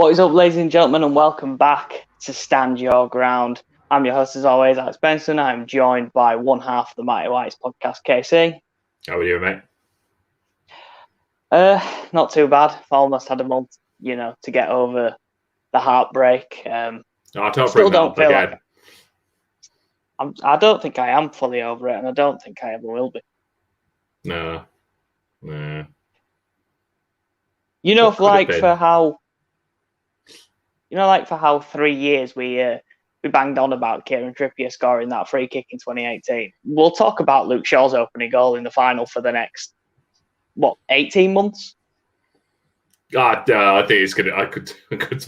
What is up, ladies and gentlemen, and welcome back to Stand Your Ground. I'm your host, as always, Alex Benson. I'm joined by one half of the Mighty Whites podcast, KC. How are you, mate? Not too bad. Almost had a month, to get over the heartbreak. No, I don't still bring that don't up feel again. I don't think I am fully over it, and I don't think I ever will be. No. For how 3 years we banged on about Kieran Trippier scoring that free kick in 2018. We'll talk about Luke Shaw's opening goal in the final for the next 18 months. God, I think it's gonna. I could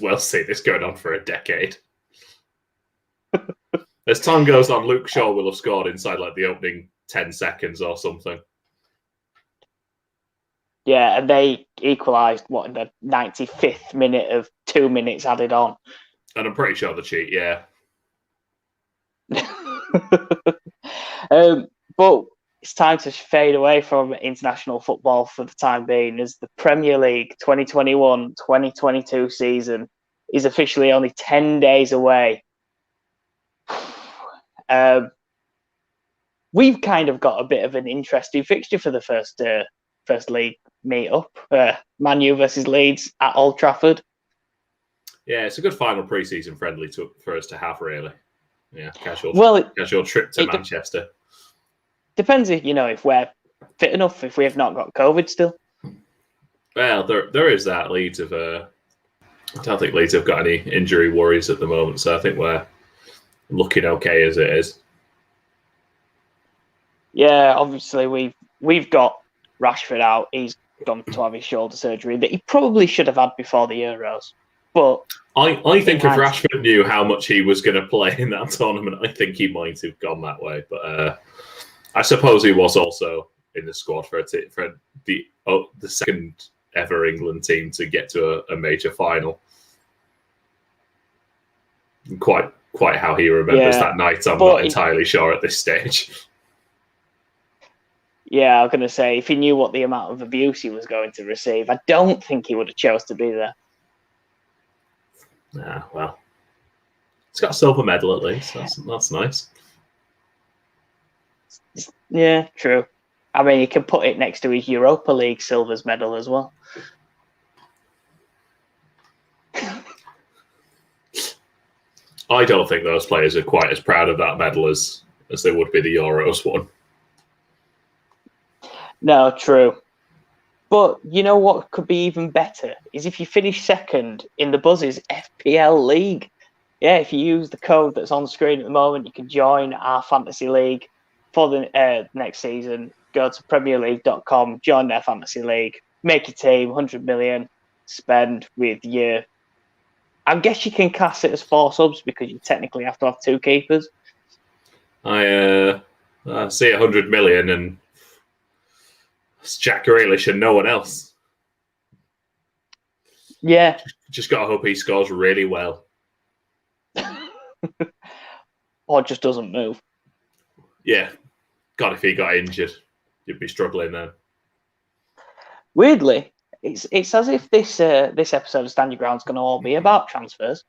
well see this going on for a decade. As time goes on, Luke Shaw will have scored inside like the opening 10 seconds or something. Yeah, and they equalised in the 95th minute of 2 minutes added on. And I'm pretty sure the cheat, yeah. But it's time to fade away from international football for the time being, as the Premier League 2021-2022 season is officially only 10 days away. We've kind of got a bit of an interesting fixture for the first league meet-up. Man U versus Leeds at Old Trafford. Yeah, it's a good final pre-season friendly for us to have, really. Yeah, casual trip to Manchester. Depends if we're fit enough, if we have not got COVID still. Well, there is that. Leeds have. I don't think Leeds have got any injury worries at the moment, so I think we're looking okay as it is. Yeah, obviously we've got Rashford out. He's gone to have his shoulder surgery that he probably should have had before the Euros. But I think if Rashford knew how much he was going to play in that tournament, I think he might have gone that way. But I suppose he was also in the squad for the second ever England team to get to a major final. Quite how he remembers that night, I'm not entirely sure at this stage. Yeah, I was going to say, if he knew what the amount of abuse he was going to receive, I don't think he would have chose to be there. Well, he's got a silver medal at least. That's nice. Yeah, true. I mean, you can put it next to his Europa League silvers medal as well. I don't think those players are quite as proud of that medal as they would be the Euros one. No, true. But you know what could be even better is if you finish second in the Buzz's FPL League. Yeah, if you use the code that's on screen at the moment, you can join our fantasy league for the next season. Go to WTBdotcom, join their fantasy league, make your team 100 million, spend with your... I guess you can class it as 4 subs because you technically have to have 2 keepers. I see 100 million and it's Jack Grealish and no one else. Yeah. Just got to hope he scores really well. Or just doesn't move. Yeah. God, if he got injured, you'd be struggling then. Weirdly, it's as if this episode of Stand Your Ground is going to all be about transfers.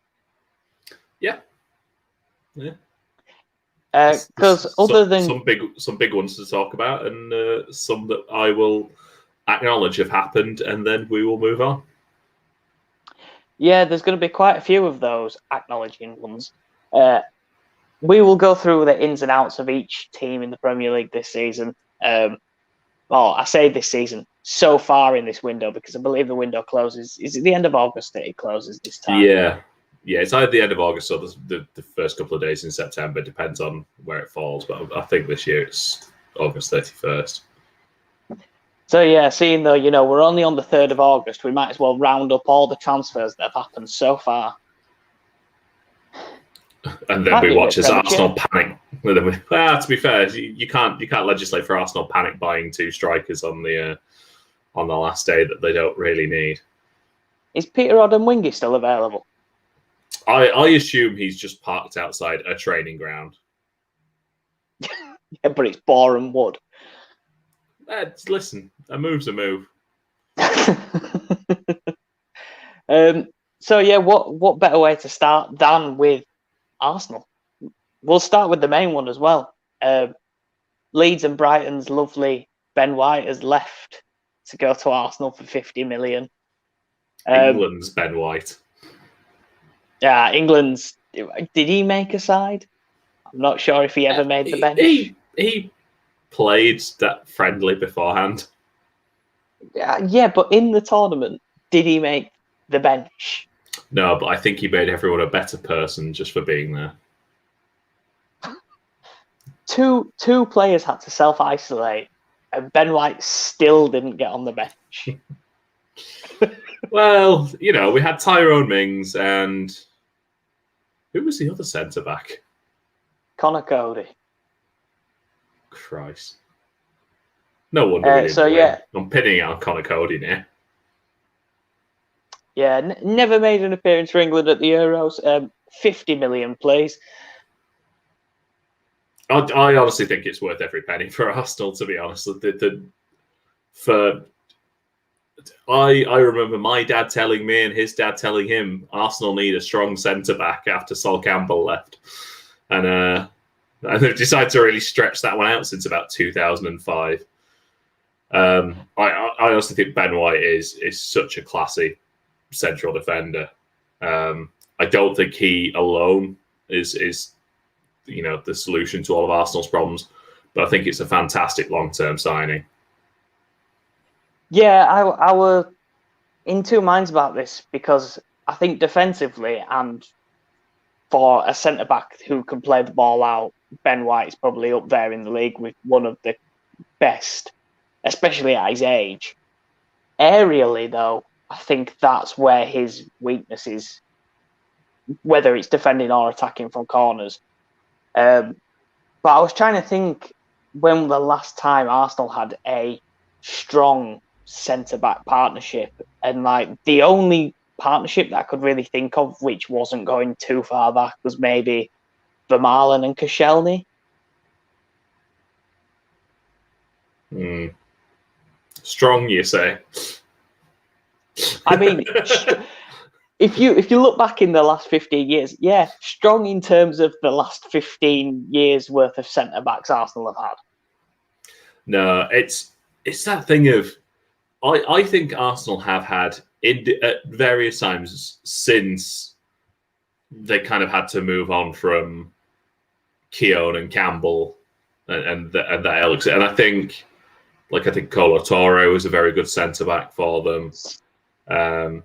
Yeah. Because other than some big ones to talk about, and some that I will acknowledge have happened, and then we will move on. Yeah, there's going to be quite a few of those acknowledging ones. We will go through the ins and outs of each team in the Premier League this season. I say this season, so far in this window, because I believe the window closes. Is it the end of August that it closes this time? Yeah, it's either the end of August or the first couple of days in September. Depends on where it falls, but I think this year it's August 31st. So yeah, seeing though, we're only on the 3rd of August, we might as well round up all the transfers that have happened so far. And then we watch as Arsenal panic. To be fair, you can't legislate for Arsenal panic buying 2 strikers on the last day that they don't really need. Is Peter Odemwingie still available? I assume he's just parked outside a training ground. Yeah, but it's Boreham Wood. Listen, a move's a move. So yeah, what better way to start than with Arsenal? We'll start with the main one as well. Leeds and Brighton's lovely Ben White has left to go to Arsenal for 50 million. England's Ben White. Yeah, England's. Did he make a side? I'm not sure if he ever made the bench. He played that friendly beforehand. Yeah, but in the tournament, did he make the bench? No, but I think he made everyone a better person just for being there. Two players had to self-isolate, and Ben White still didn't get on the bench. Well, we had Tyrone Mings and who was the other centre-back? Connor Cody. Christ. No wonder we didn't win. Yeah. I'm pinning on Connor Cody now. Yeah, never made an appearance for England at the Euros. 50 million, please. I honestly think it's worth every penny for Arsenal, to be honest. I remember my dad telling me and his dad telling him Arsenal need a strong centre-back after Sol Campbell left. And they've decided to really stretch that one out since about 2005. I honestly think Ben White is such a classy central defender. I don't think he alone is the solution to all of Arsenal's problems, but I think it's a fantastic long-term signing. Yeah, I were in two minds about this because I think defensively and for a centre-back who can play the ball out, Ben White is probably up there in the league with one of the best, especially at his age. Aerially, though, I think that's where his weakness is, whether it's defending or attacking from corners. But I was trying to think when the last time Arsenal had a strong centre-back partnership, and the only partnership that I could really think of which wasn't going too far back was maybe Vermaelen and Koscielny. Strong, you say? I mean, if you look back in the last 15 years, yeah, strong in terms of the last 15 years worth of centre backs Arsenal have had. No, it's that thing of I think Arsenal have had at various times since they kind of had to move on from Keown and Campbell and that Alex, and I think Colo Torre was a very good centre back for them. I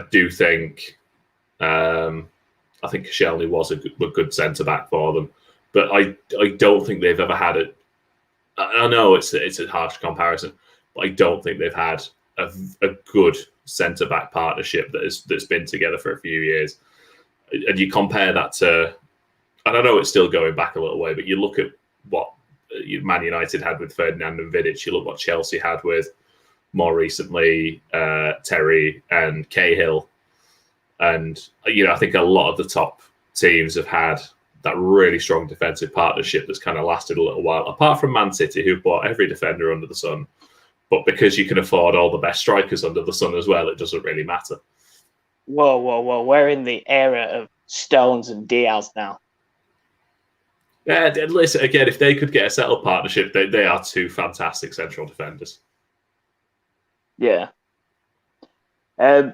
do think I think Koscielny was a good centre back for them, but I don't think they've ever had it. I know it's a harsh comparison, but I don't think they've had a good centre back partnership that's been together for a few years. And you compare that to, and I know it's still going back a little way, but you look at what Man United had with Ferdinand and Vidic. You look what Chelsea had with more recently Terry and Cahill, and I think a lot of the top teams have had that really strong defensive partnership that's kind of lasted a little while. Apart from Man City, who bought every defender under the sun, but because you can afford all the best strikers under the sun as well, it doesn't really matter. Whoa! We're in the era of Stones and Diaz now. Yeah, listen, again, if they could get a settled partnership, they are two fantastic central defenders. Yeah. They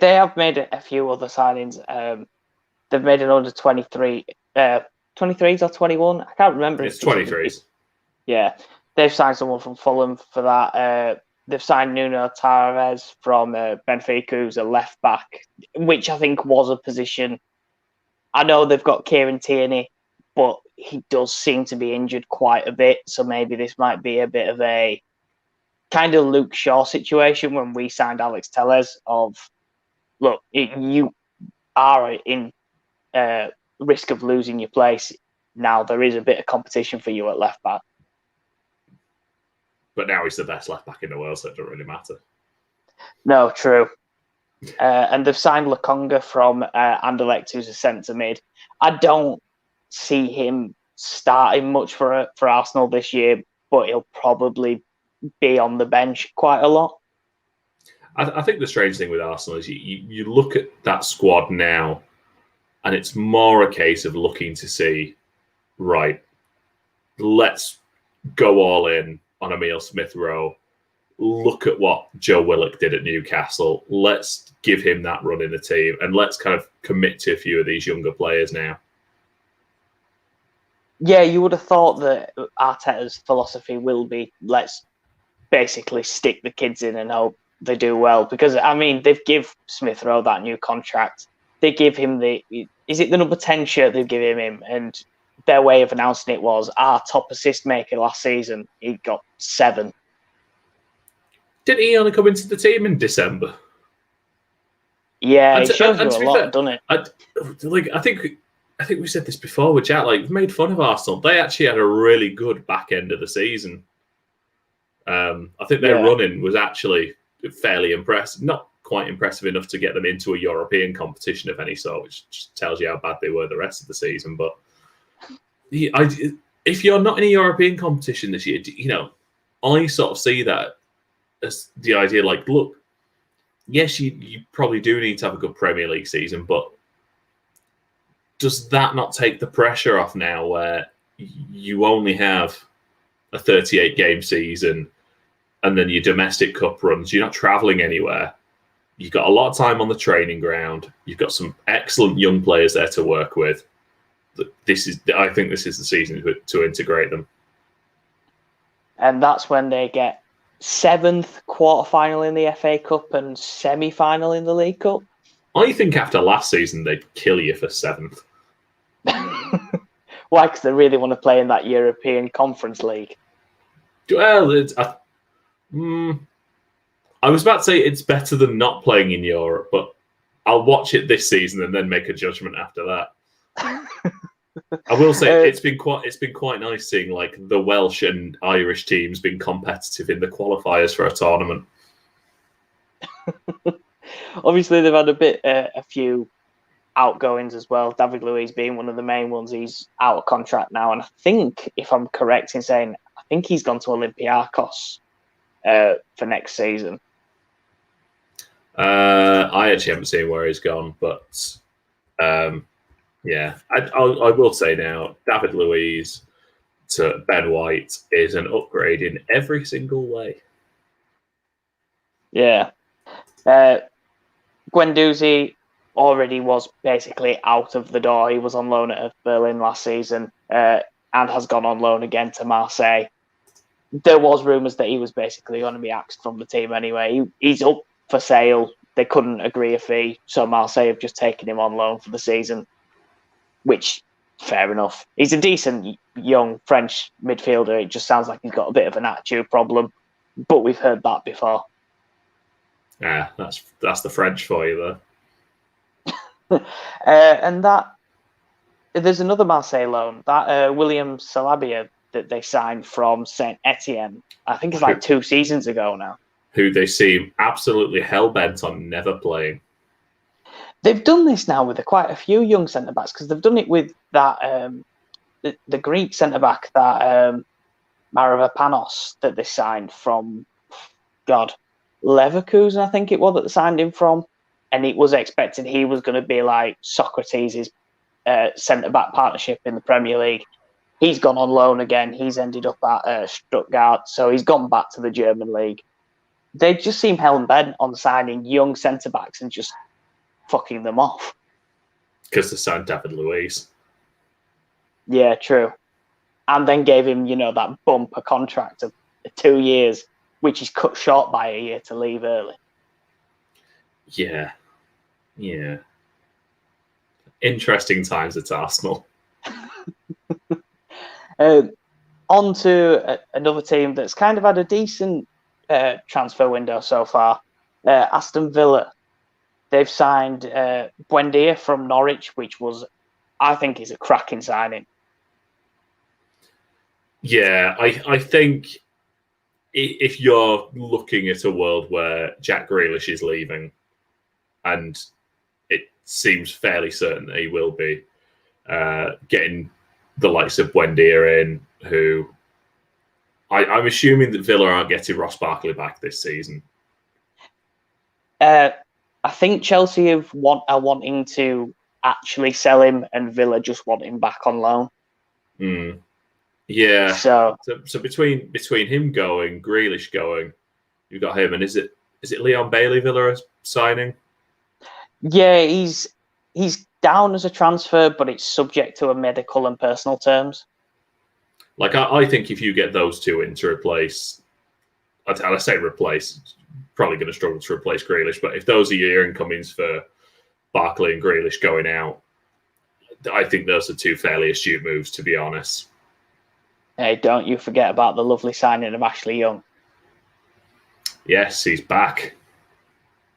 have made a few other signings. They've made an under 23, 23s or 21. I can't remember. It's 23s. Yeah. They've signed someone from Fulham for that. They've signed Nuno Tavares from Benfica, who's a left back, which I think was a position. I know they've got Kieran Tierney, but he does seem to be injured quite a bit. So maybe this might be a bit of a kind of Luke Shaw situation when we signed Alex Telles of, look, you are in risk of losing your place. Now there is a bit of competition for you at left back. But now he's the best left back in the world, so it doesn't really matter. No, true. And they've signed Lokonga from Anderlecht, who's a centre mid. I don't see him starting much for Arsenal this year, but he'll probably be on the bench quite a lot. I think the strange thing with Arsenal is you look at that squad now, and it's more a case of looking to see, right, let's go all in on Emile Smith-Rowe. Look at what Joe Willock did at Newcastle. Let's give him that run in the team, and let's kind of commit to a few of these younger players now. Yeah, you would have thought that Arteta's philosophy will be, let's basically stick the kids in and hope they do well. Because, I mean, they've give Smith-Rowe that new contract. They give him is it the number 10 shirt they've given him? And their way of announcing it was our top assist maker last season. He got 7. Didn't he only come into the team in December? Yeah, it shows you a lot, doesn't it? I think we said this before with Jack. Like, we've made fun of Arsenal. They actually had a really good back end of the season. I think their running was actually fairly impressive. Not quite impressive enough to get them into a European competition of any sort, which just tells you how bad they were the rest of the season. But if you're not in a European competition this year, I sort of see that as the idea. Like, look, yes, you probably do need to have a good Premier League season, but does that not take the pressure off now, where you only have a 38-game season and then your domestic cup runs? You're not travelling anywhere. You've got a lot of time on the training ground. You've got some excellent young players there to work with. I think this is the season to integrate them. And that's when they get 7th quarter-final in the FA Cup and semi-final in the League Cup. I think after last season, they'd kill you for 7th. Why? Because they really want to play in that European Conference League. Well, I was about to say it's better than not playing in Europe, but I'll watch it this season and then make a judgment after that. I will say it's been quite nice seeing like the Welsh and Irish teams being competitive in the qualifiers for a tournament. Obviously, they've had a few outgoings as well. David Luiz being one of the main ones. He's out of contract now, and I think, if I'm correct in saying, I think he's gone to Olympiacos for next season. I actually haven't seen where he's gone, but yeah, I will say now, David Luiz to Ben White is an upgrade in every single way. Yeah. Guendouzi already was basically out of the door. He was on loan at Berlin last season and has gone on loan again to Marseille. There was rumours that he was basically going to be axed from the team anyway. He's up for sale. They couldn't agree a fee, so Marseille have just taken him on loan for the season, which, fair enough. He's a decent young French midfielder. It just sounds like he's got a bit of an attitude problem, but we've heard that before. Yeah, that's the French for you there. And that there's another Marseille loan, that William Salabia that they signed from Saint Etienne. I think it's like 2 seasons ago now. Who they seem absolutely hell-bent on never playing. They've done this now with quite a few young centre-backs, because they've done it with that the Greek centre-back, that Mavropanos, that they signed from, Leverkusen, I think it was, that they signed him from. And it was expected he was going to be like Socrates' centre-back partnership in the Premier League. He's gone on loan again. He's ended up at Stuttgart, so he's gone back to the German league. They just seem hell-bent on signing young centre-backs and just fucking them off. Because they signed David Luiz. Yeah, true. And then gave him, that bumper contract of 2 years, which is cut short by a year to leave early. Yeah. Interesting times at Arsenal. On to another team that's kind of had a decent transfer window so far. Aston Villa. They've signed Buendia from Norwich, which I think is a cracking signing. Yeah, I think if you're looking at a world where Jack Grealish is leaving, and it seems fairly certain that he will be, getting the likes of Buendia in, who I'm assuming that Villa aren't getting Ross Barkley back this season. I think Chelsea are wanting to actually sell him, and Villa just want him back on loan. Yeah. So between him going, Grealish going, you've got him, and is it Leon Bailey Villa are signing? Yeah, he's down as a transfer, but it's subject to a medical and personal terms. Like I think if you get those two in to replace, I say replace, probably going to struggle to replace Grealish, but if those are your incomings for Barkley and Grealish going out, I think those are two fairly astute moves, to be honest. Hey, don't you forget about the lovely signing of Ashley Young. Yes, he's back,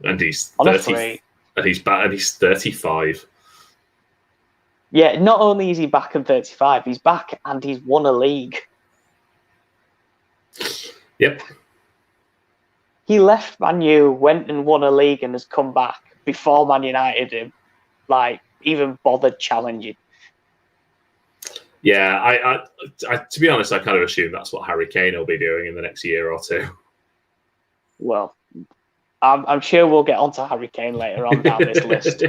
and he's on 30, a free. And he's back, and he's 35. Yeah, not only is he back at 35, he's back and he's won a league. Yep. He left Man U, went and won a league, and has come back before Man United even bothered challenging. Yeah, I to be honest, I kind of assume that's what Harry Kane will be doing in the next year or two. Well, I'm sure we'll get onto Harry Kane later on down this list.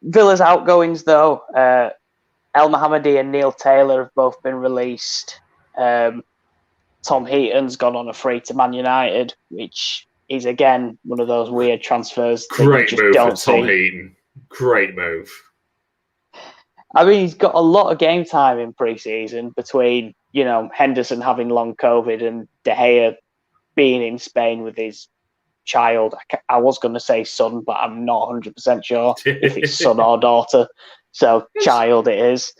Villa's outgoings, though, El Mohammadi and Neil Taylor have both been released. Tom Heaton's gone on a free to Man United, which is, again, one of those weird transfers. Great move for Tom Heaton. Great move. I mean, he's got a lot of game time in pre-season between, Henderson having long COVID and De Gea being in Spain with his child. I was going to say son, but I'm not 100% sure if it's son or daughter. So child it is.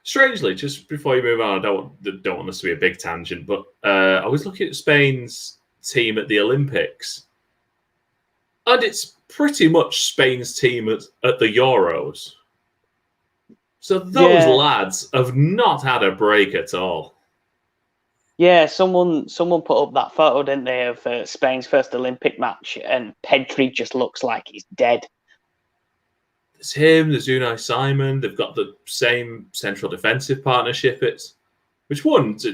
Strangely, just before you move on, I don't want this to be a big tangent, but I was looking at Spain's team at the Olympics, and it's pretty much Spain's team at the Euros. So those lads have not had a break at all. Yeah, someone put up that photo, didn't they, of Spain's first Olympic match, and Pedri just looks like he's dead. There's him, there's Unai Simon. They've got the same central defensive partnership. It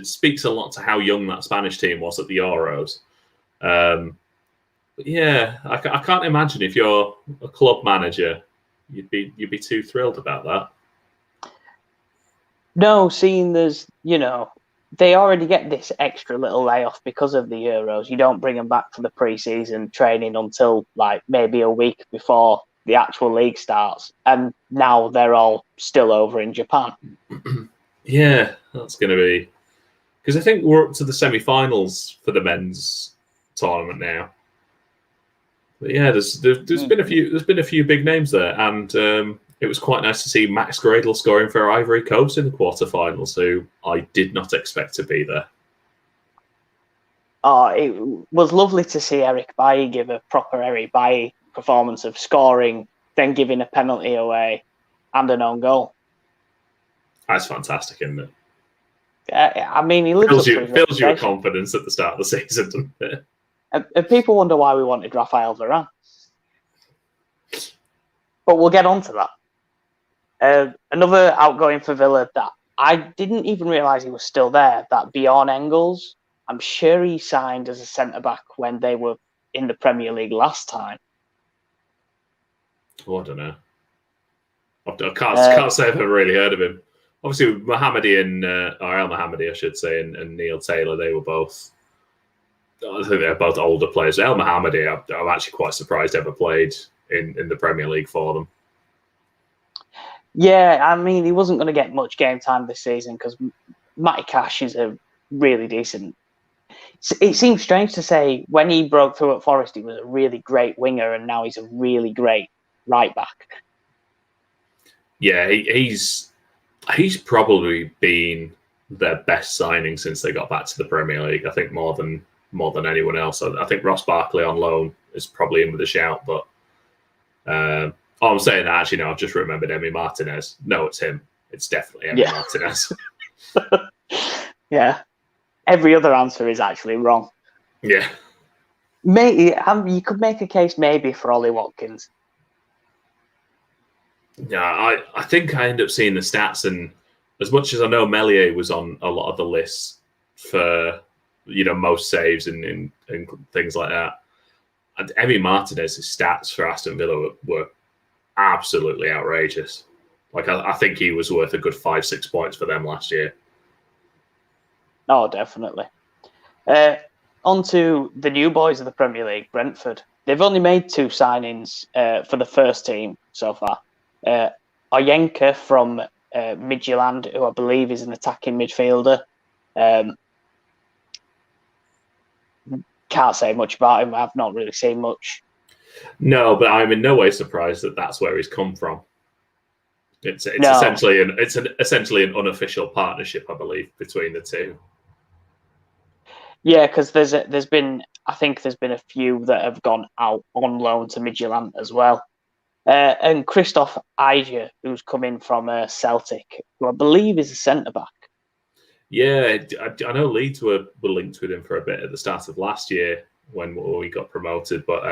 speaks a lot to how young that Spanish team was at the Euros. But yeah, I can't imagine if you're a club manager, you'd be too thrilled about that. No, seeing there's, they already get this extra little layoff because of the Euros. You don't bring them back for the pre-season training until maybe a week before the actual league starts. And now they're all still over in Japan. Yeah, that's going to be... Because I think we're up to the semi-finals for the men's tournament now. But yeah, there's been a few big names there, and it was quite nice to see Max Gradle scoring for Ivory Coast in the quarterfinals, who I did not expect to be there. Oh, it was lovely to see Eric Bailly give a proper Eric Bailly performance of scoring, then giving a penalty away and an own goal. That's fantastic, isn't it? I mean, he fills you with confidence at the start of the season, doesn't it? And people wonder why we wanted Rafael Varane. But we'll get on to that. Another outgoing for Villa that I didn't even realise he was still there, that Bjorn Engels. I'm sure he signed as a centre-back when they were in the Premier League last time. Oh, I don't know. I can't say I've ever really heard of him. Obviously, Mohammadi or El Mohammadi, I should say, and Neil Taylor, they were both... I think they're both older players. El Mohammadi, I'm actually quite surprised ever played in the Premier League for them. Yeah, I mean, he wasn't going to get much game time this season because Matty Cash is a really decent... It seems strange to say when he broke through at Forest, he was a really great winger, and now he's a really great right back. Yeah, he's probably been their best signing since they got back to the Premier League. I think more than anyone else. I think Ross Barkley on loan is probably in with a shout, but I'm saying that actually no, I've just remembered Emi Martinez. No, it's him. It's definitely Emi Martinez. Yeah. Every other answer is actually wrong. Yeah. Maybe you could make a case maybe for Ollie Watkins. Yeah, I think I end up seeing the stats, and as much as I know Meslier was on a lot of the lists for most saves and things like that, And Emi Martinez's stats for Aston Villa were absolutely outrageous. Like, I think he was worth a good 5-6 points for them last year. Oh, definitely. On to the new boys of the Premier League, Brentford. They've only made 2 signings for the first team so far. Oyenka from Midtjylland, who I believe is an attacking midfielder. Can't say much about him. I've not really seen much. No, but I'm in no way surprised that that's where he's come from. It's No. essentially an unofficial partnership, I believe, between the two. Yeah, because there's been a few that have gone out on loan to Midtjylland as well. And Christoph Eiger, who's come in from Celtic, who I believe is a centre-back. Yeah, I know Leeds were linked with him for a bit at the start of last year when we got promoted, but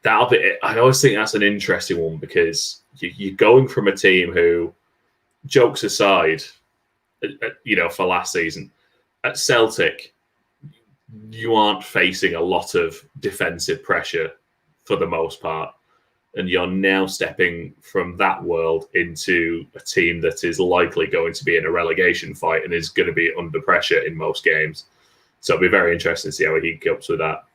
that'll be. I always think that's an interesting one because you're going from a team who, jokes aside, for last season at Celtic, you aren't facing a lot of defensive pressure for the most part. And you're now stepping from that world into a team that is likely going to be in a relegation fight and is going to be under pressure in most games. So it'll be very interesting to see how he copes with that.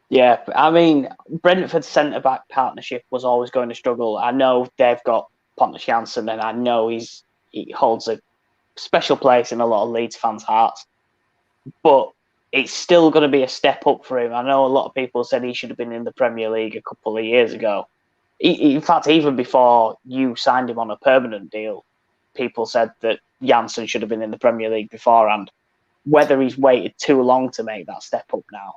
Yeah, I mean, Brentford's centre-back partnership was always going to struggle. I know they've got Pontus Jansson, and I know he holds a special place in a lot of Leeds fans' hearts. But it's still going to be a step up for him. I know a lot of people said he should have been in the Premier League a couple of years ago. In fact, even before you signed him on a permanent deal, people said that Janssen should have been in the Premier League beforehand. Whether he's waited too long to make that step up now.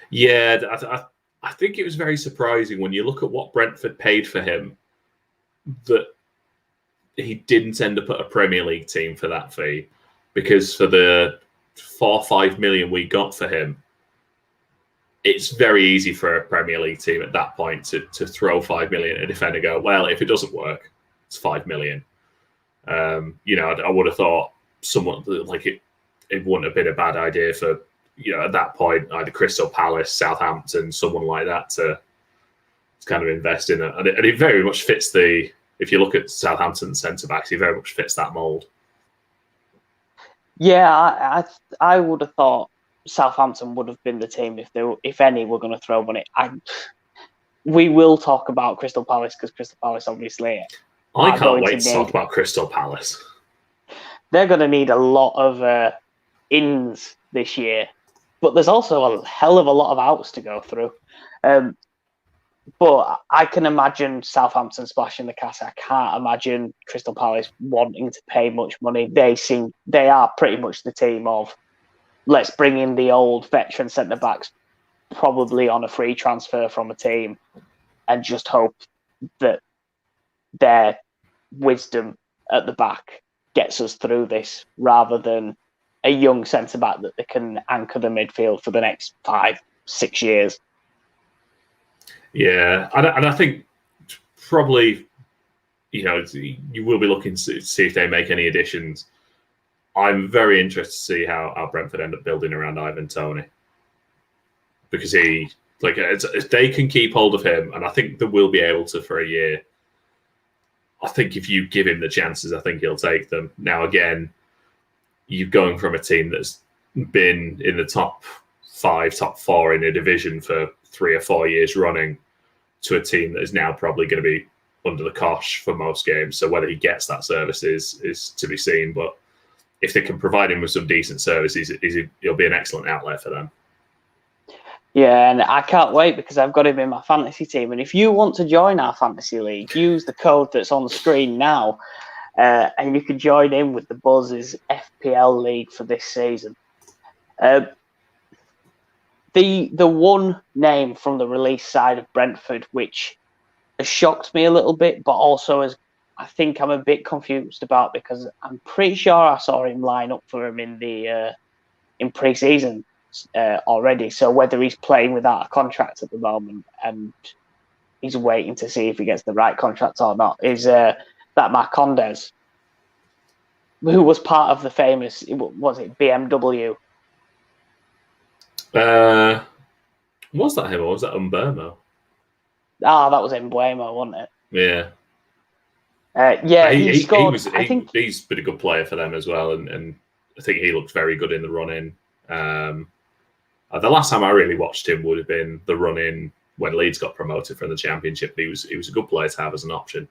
Yeah, I think it was very surprising when you look at what Brentford paid for him that he didn't end up at a Premier League team for that fee, because for the 4 or 5 million we got for him, it's very easy for a Premier League team at that point to throw 5 million at a defender and go, well, if it doesn't work, it's 5 million. I would have thought someone like it wouldn't have been a bad idea for, at that point, either Crystal Palace, Southampton, someone like that to kind of invest in it. And it very much fits if you look at Southampton centre-backs, he very much fits that mould. Yeah, I would have thought Southampton would have been the team if any were going to throw money. We will talk about Crystal Palace because Crystal Palace obviously. I can't wait to talk about Crystal Palace. They're going to need a lot of ins this year, but there's also a hell of a lot of outs to go through. But I can imagine Southampton splashing the cash. I can't imagine Crystal Palace wanting to pay much money. They are pretty much the team of, let's bring in the old veteran centre-backs, probably on a free transfer from a team, and just hope that their wisdom at the back gets us through this, rather than a young centre-back that they can anchor the midfield for the next 5-6 years. Yeah, and I think probably, you will be looking to see if they make any additions. I'm very interested to see how Brentford end up building around Ivan Toney, because if they can keep hold of him, and I think they will be able to for a year. I think if you give him the chances, I think he'll take them. Now, again, you're going from a team that's been in the top 5, top 4 in a division for 3 or 4 years running, to a team that is now probably going to be under the cosh for most games. So whether he gets that service is to be seen. But if they can provide him with some decent services, he'll be an excellent outlet for them. Yeah, and I can't wait because I've got him in my fantasy team. And if you want to join our fantasy league, use the code that's on the screen now, and you can join in with the Buzz's FPL league for this season. The one name from the release side of Brentford, which has shocked me a little bit, but also I think I'm a bit confused about, because I'm pretty sure I saw him line up for him in pre-season already. So whether he's playing without a contract at the moment and he's waiting to see if he gets the right contract or not, is that Marcondes, who was part of the famous, was it BMW? Was that him or was that Umbermo? Ah, that was Embuemo, wasn't it? Yeah. Yeah, he scored. He's been a good player for them as well, and I think he looked very good in the run-in. The last time I really watched him would have been the run-in when Leeds got promoted from the Championship. He was a good player to have as an option.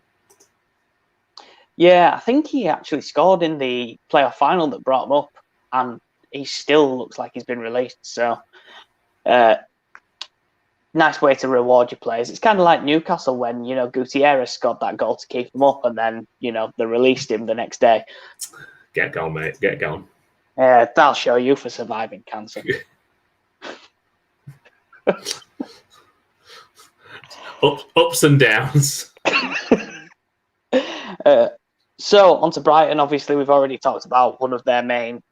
Yeah, I think he actually scored in the playoff final that brought him up, and he still looks like he's been released. So, nice way to reward your players. It's kind of like Newcastle when, Gutierrez scored that goal to keep him up, and then, they released him the next day. Get going, mate. Get going. That'll show you for surviving cancer. Ups and downs. So, on to Brighton. Obviously, we've already talked about one of their main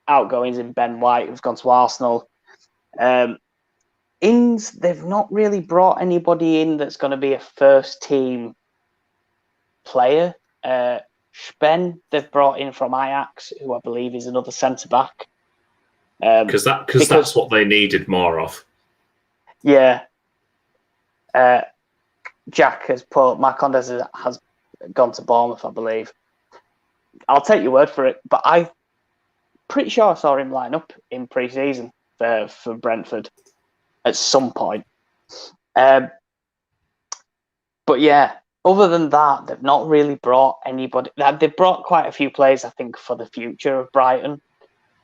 outgoings in Ben White, who's gone to Arsenal. Ings, they've not really brought anybody in that's going to be a first-team player. Spen, they've brought in from Ajax, who I believe is another centre-back. Because that's what they needed more of. Yeah. Jack has Marcondes has gone to Bournemouth, I believe. I'll take your word for it, but I'm pretty sure I saw him line up in pre-season for Brentford at some point. But yeah, other than that, they've not really brought anybody. They've brought quite a few players, I think, for the future of Brighton.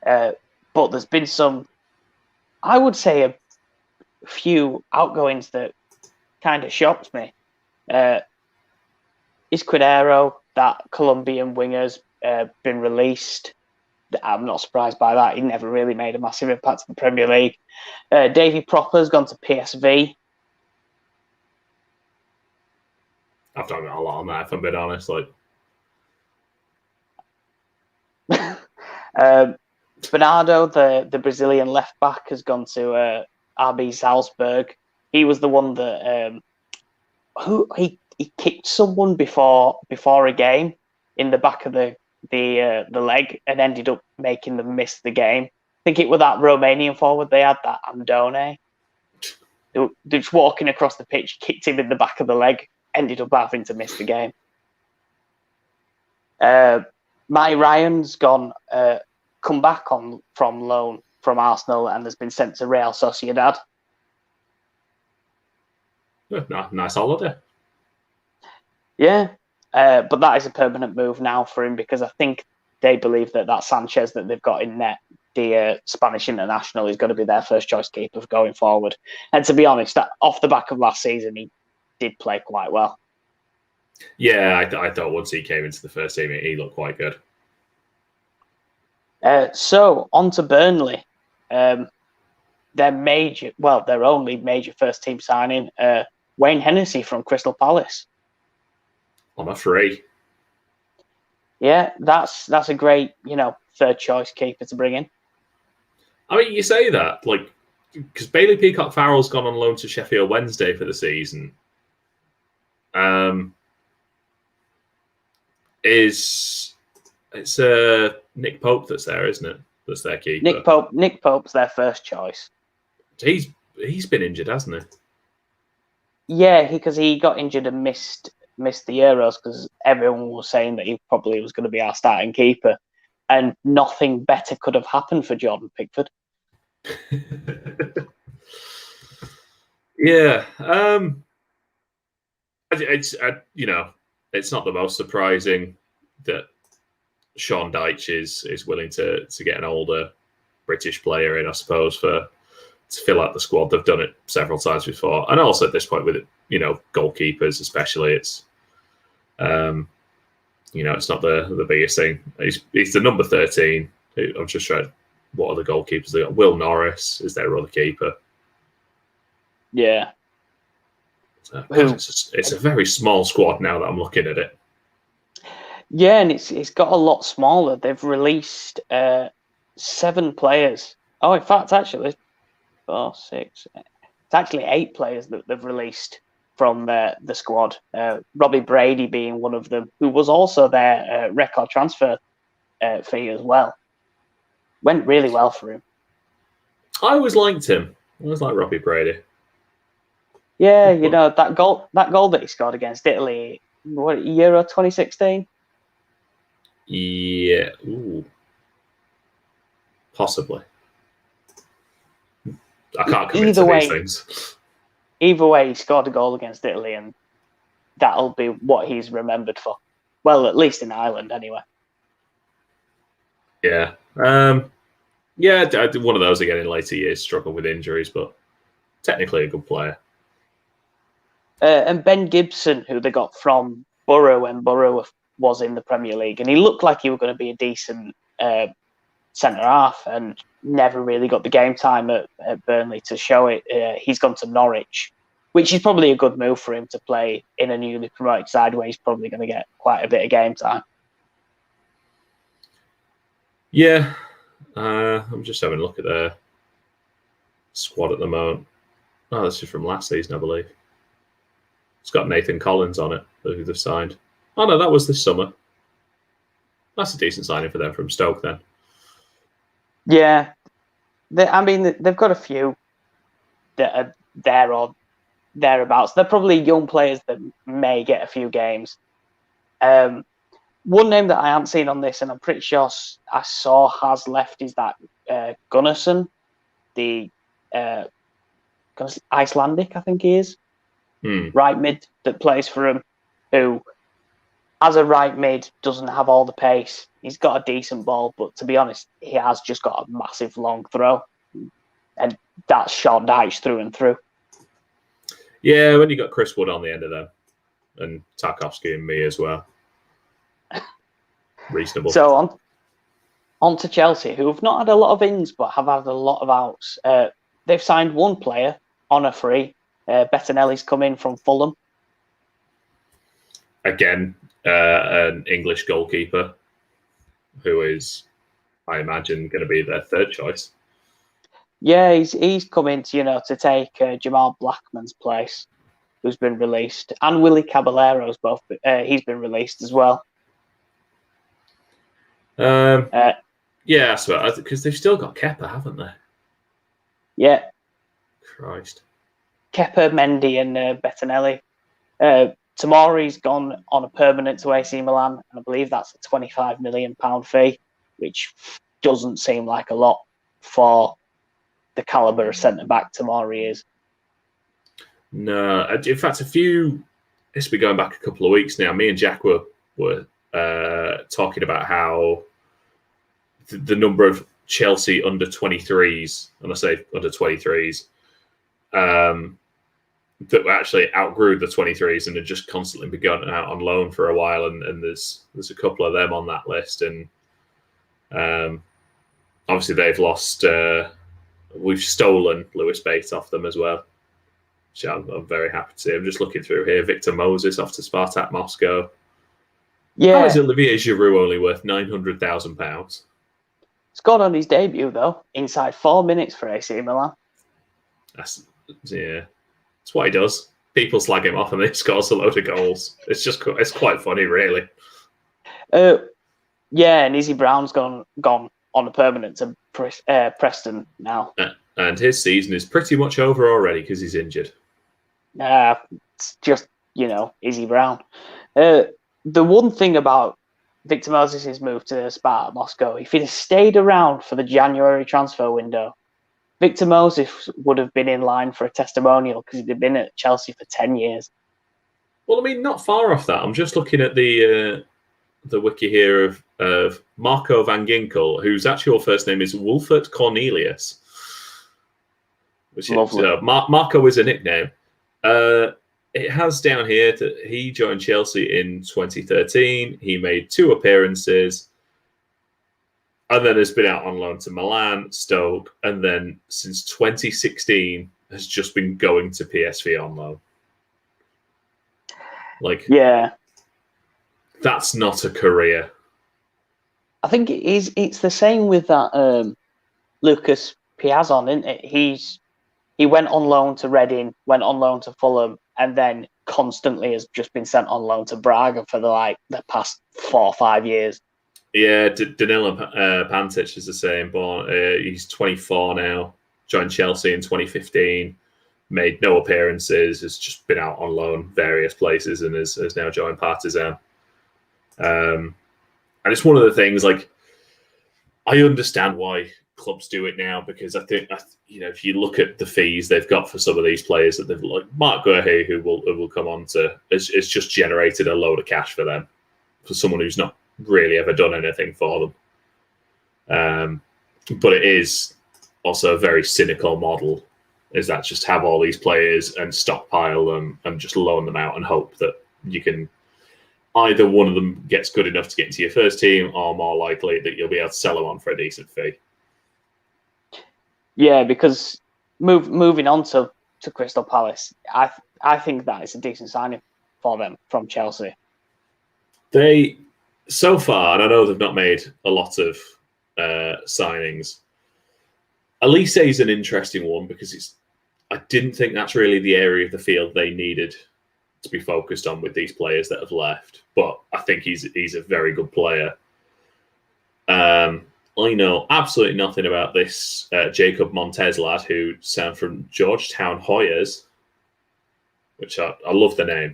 But there's been some, I would say, a few outgoings that kind of shocked me. Izquierdo, that Colombian winger's been released. I'm not surprised by that. He never really made a massive impact in the Premier League. Davy Propper's gone to PSV. I've done a lot on that, if I'm being honest. Bernardo, the Brazilian left back, has gone to RB Salzburg. He was the one that he kicked someone before a game in the back of the leg and ended up making them miss the game. I think it was that Romanian forward they had, that Andone. They were just walking across the pitch, kicked him in the back of the leg, ended up having to miss the game. Matty Ryan's come back from loan from Arsenal and has been sent to Real Sociedad. Nice holiday. Yeah, but that is a permanent move now for him because I think they believe that Sanchez that they've got in net, the Spanish international, is going to be their first choice keeper going forward. And to be honest, off the back of last season, he did play quite well. Yeah, I thought once he came into the first team, he looked quite good. So on to Burnley. Their only major first team signing, Wayne Hennessy from Crystal Palace. On a free. Yeah, that's a great, third choice keeper to bring in. I mean, you say that, because Bailey Peacock Farrell's gone on loan to Sheffield Wednesday for the season. It's Nick Pope that's there, isn't it? That's their keeper. Nick Pope's their first choice. He's been injured, hasn't he? Yeah, because he got injured and missed the Euros because everyone was saying that he probably was going to be our starting keeper, and nothing better could have happened for Jordan Pickford. Yeah, it's not the most surprising that Sean Dyche is willing to get an older British player in, I suppose, to fill out the squad. They've done it several times before, and also at this point with goalkeepers, especially, it's it's not the biggest thing. He's the number 13. I'm just trying. What are the goalkeepers? They got Will Norris is their other keeper. Yeah. It's a very small squad now that I'm looking at it. Yeah, and it's got a lot smaller. They've released 7 players. Oh, in fact, actually, 4, 6. It's actually 8 players that they've released from the squad. Robbie Brady being one of them, who was also their record transfer fee as well. Went really well for him. I always liked him. I always liked Robbie Brady. Yeah, you know, that goal that he scored against Italy, what, Euro 2016? Yeah, ooh, possibly. I can't commit to these things. Either way, he scored a goal against Italy, and that'll be what he's remembered for. Well, at least in Ireland, anyway. Yeah. Yeah, I did one of those again in later years, struggled with injuries, but technically a good player. And Ben Gibson, who they got from Borough when Borough was in the Premier League, and he looked like he was going to be a decent centre half, and never really got the game time at Burnley to show it. He's gone to Norwich, which is probably a good move for him to play in a newly promoted side where he's probably going to get quite a bit of game time. Yeah, I'm just having a look at their squad at the moment. Oh, this is from last season, I believe. It's got Nathan Collins on it, who they've signed. Oh, no, that was this summer. That's a decent signing for them from Stoke, then. Yeah. They've got a few that are there or thereabouts. They're probably young players that may get a few games. One name that I haven't seen on this, and I'm pretty sure I saw has left, is that Gunnarsson, the Icelandic, I think he is. Right mid that plays for him, who, as a right mid, doesn't have all the pace. He's got a decent ball, but to be honest, he has just got a massive long throw. And that's short Dyche through and through. Yeah, when you got Chris Wood on the end of them, and Tarkovsky and me as well. Reasonable. So on to Chelsea, who have not had a lot of ins, but have had a lot of outs. They've signed one player on a free. Bettinelli's come in from Fulham. Again, an English goalkeeper who is, I imagine, going to be their third choice. Yeah, he's come in to take Jamal Blackman's place, who's been released, and Willie Caballero's both. He's been released as well. Yeah, so because they've still got Kepa, haven't they? Yeah. Christ. Kepa, Mendy, and Bettinelli. Tomori's gone on a permanent to AC Milan, and I believe that's a £25 million fee, which doesn't seem like a lot for the calibre of centre-back Tomori is. No, in fact, it's been going back a couple of weeks now, me and Jack were talking about how the number of Chelsea under 23s, and I say under 23s, that actually outgrew the 23s and had just constantly been going out on loan for a while, and there's a couple of them on that list, and obviously they've lost. We've stolen Lewis Bates off them as well, which I'm very happy to see. I'm just looking through here. Victor Moses off to Spartak Moscow. Yeah. How is Olivier Giroud only worth £900,000? Scored on his debut though, inside 4 minutes for AC Milan. That's what he does. People slag him off and he scores a load of goals. It's quite funny, really. Yeah, and Izzy Brown's gone on a permanent to Preston now. And his season is pretty much over already because he's injured. It's just, Izzy Brown. The one thing about Victor Moses' move to Spartak Moscow, if he'd have stayed around for the January transfer window, Victor Moses would have been in line for a testimonial because he'd have been at Chelsea for 10 years. Well, I mean, not far off that. I'm just looking at the wiki here of Marco van Ginkel, whose actual first name is Wolfert Cornelius. Which is, Marco is a nickname. It has down here that he joined Chelsea in 2013. He made 2 appearances, and then has been out on loan to Milan, Stoke, and then since 2016 has just been going to PSV on loan. Yeah, that's not a career. I think it's the same with that Lucas Piazon, isn't it? He went on loan to Reading, went on loan to Fulham, and then constantly has just been sent on loan to Braga for the past 4 or 5 years. Yeah, Danilo Pantic is the same, but he's 24 now. joined Chelsea in 2015, made no appearances, has just been out on loan various places, and has now joined Partizan. And it's one of the things, like, I understand why clubs do it now, because I think, if you look at the fees they've got for some of these players that they've, like Mark Guehi, who will come on to, it's just generated a load of cash for them, for someone who's not really ever done anything for them. But it is also a very cynical model, is that just have all these players and stockpile them and just loan them out and hope that you can, either one of them gets good enough to get into your first team, or more likely that you'll be able to sell them on for a decent fee. Yeah, because moving on to Crystal Palace, I think that is a decent signing for them from Chelsea. They, so far, and I know they've not made a lot of signings, Elise is an interesting one, because I didn't think that's really the area of the field they needed to be focused on with these players that have left. But I think he's a very good player. I know absolutely nothing about this Jacob Montez lad who signed from Georgetown Hoyas, which I love the name.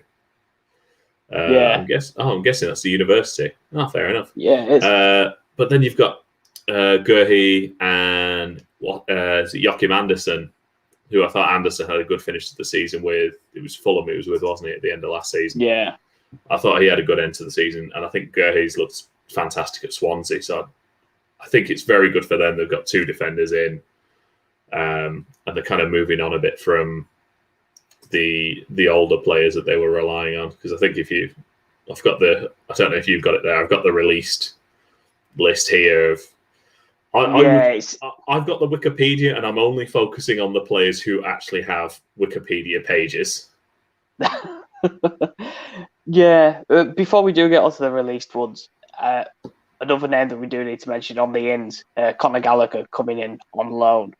Yeah. I'm guessing that's the university. Oh, fair enough. Yeah, it is. But then you've got Guehi and is it Joachim Andersen, who I thought Andersen had a good finish to the season with. It was Fulham he was with, wasn't he, at the end of last season? Yeah. I thought he had a good end to the season, and I think Guehi's looked fantastic at Swansea. So I think it's very good for them. They've got two defenders in, and they're kind of moving on a bit from the older players that they were relying on. Because I think I don't know if you've got it there. I've got the released list here of. I've got the Wikipedia, and I'm only focusing on the players who actually have Wikipedia pages. Yeah. Before we do get onto the released ones, another name that we do need to mention on the ins, Conor Gallagher coming in on loan.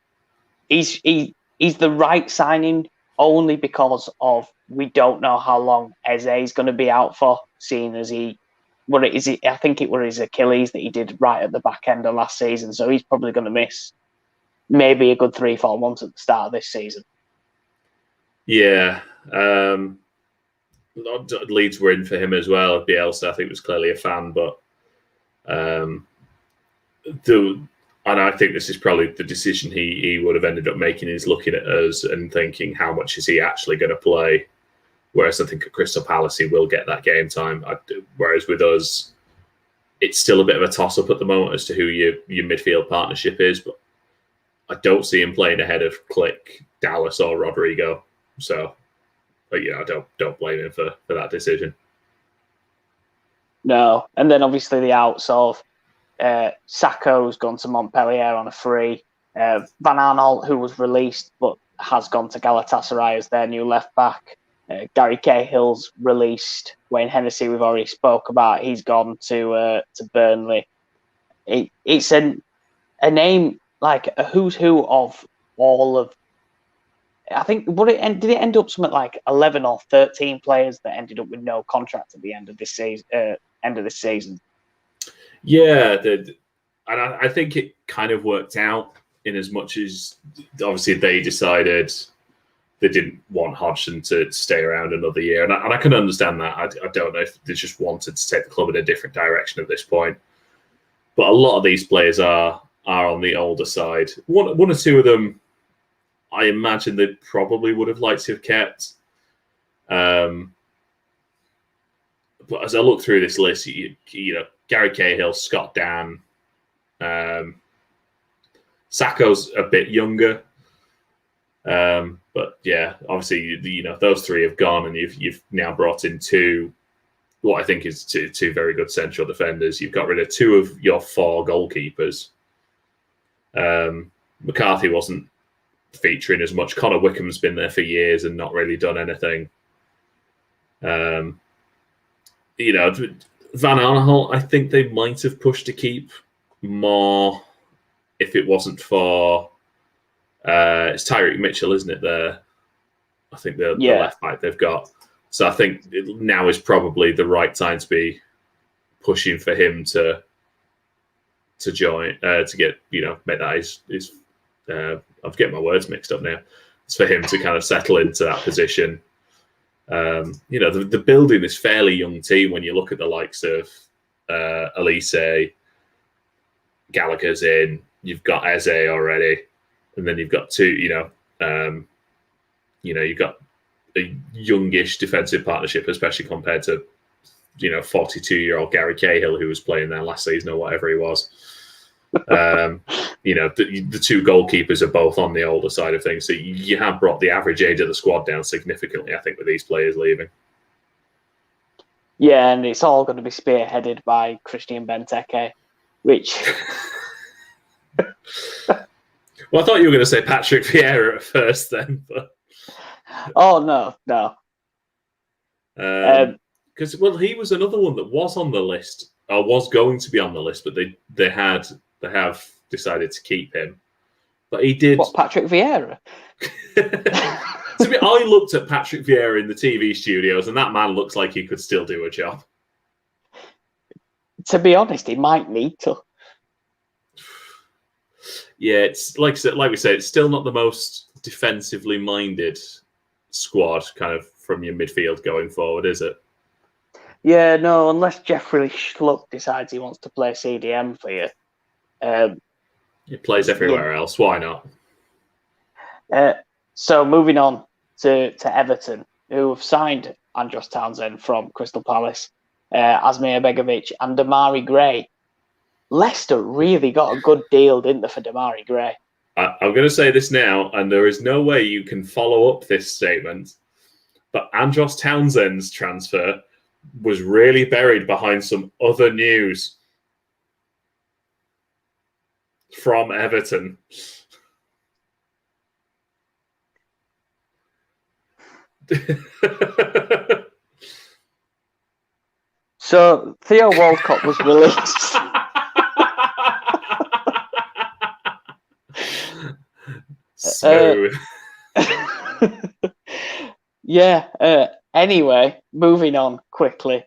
He's the right signing only because of we don't know how long Eze is going to be out for, seeing as I think it was his Achilles that he did right at the back end of last season. So he's probably going to miss maybe a good 3-4 months at the start of this season. Yeah. Leeds were in for him as well. Bielsa, I think, was clearly a fan, but and I think this is probably the decision he would have ended up making, is looking at us and thinking, how much is he actually going to play? Whereas I think at Crystal Palace, he will get that game time. Whereas with us, it's still a bit of a toss-up at the moment as to who your midfield partnership is. But I don't see him playing ahead of Click, Dallas, or Rodrigo. So, but I don't blame him for that decision. No. And then obviously the outs of Sacco's gone to Montpellier on a free. Van Aanholt, who was released but has gone to Galatasaray as their new left back. Gary Cahill's released. Wayne Hennessy, we've already spoke about. He's gone to Burnley. It's a name like a who's who of all of. I think did it end up something like 11 or 13 players that ended up with no contract at the end of this season. Yeah, and I think it kind of worked out in as much as obviously they decided they didn't want Hodgson to stay around another year. And I can understand that. I don't know if they just wanted to take the club in a different direction at this point. But a lot of these players are on the older side. One or two of them, I imagine they probably would have liked to have kept. But as I look through this list, Gary Cahill, Scott Dan, Sacco's a bit younger. But yeah, obviously, those three have gone, and you've now brought in what I think is two very good central defenders. You've got rid of two of your four goalkeepers. McCarthy wasn't featuring as much. Connor Wickham's been there for years and not really done anything. Van Aanholt, I think they might have pushed to keep more if it wasn't for. It's Tyreek Mitchell, isn't it? I think the left back they've got. So I think now is probably the right time to be pushing for him to join, to get make that his I'm getting my words mixed up now. It's for him to kind of settle into that position. The building this fairly young team when you look at the likes of Elise, Gallagher's in, you've got Eze already, and then you've got two, you've got a youngish defensive partnership, especially compared to, 42-year-old Gary Cahill, who was playing there last season or whatever he was. The two goalkeepers are both on the older side of things. So you have brought the average age of the squad down significantly, I think, with these players leaving. Yeah, and it's all going to be spearheaded by Christian Benteke, which... Well, I thought you were going to say Patrick Vieira at first then. But... Oh, no. Because, he was another one that was on the list, or was going to be on the list, but they have decided to keep him. But he did... What, Patrick Vieira? I looked at Patrick Vieira in the TV studios, and that man looks like he could still do a job. To be honest, he might need to. Yeah, it's like we said, it's still not the most defensively minded squad kind of from your midfield going forward, is it? Yeah, no, unless Jeffrey Schlupp decides he wants to play CDM for you. He plays everywhere else. Why not? So moving on to Everton, who have signed Andros Townsend from Crystal Palace, Asmir Begovic and Damari Gray. Leicester really got a good deal, didn't they, for Damari Gray? I'm going to say this now, and there is no way you can follow up this statement, but Andros Townsend's transfer was really buried behind some other news from Everton. So Theo Walcott was released. Smooth. Anyway, moving on quickly.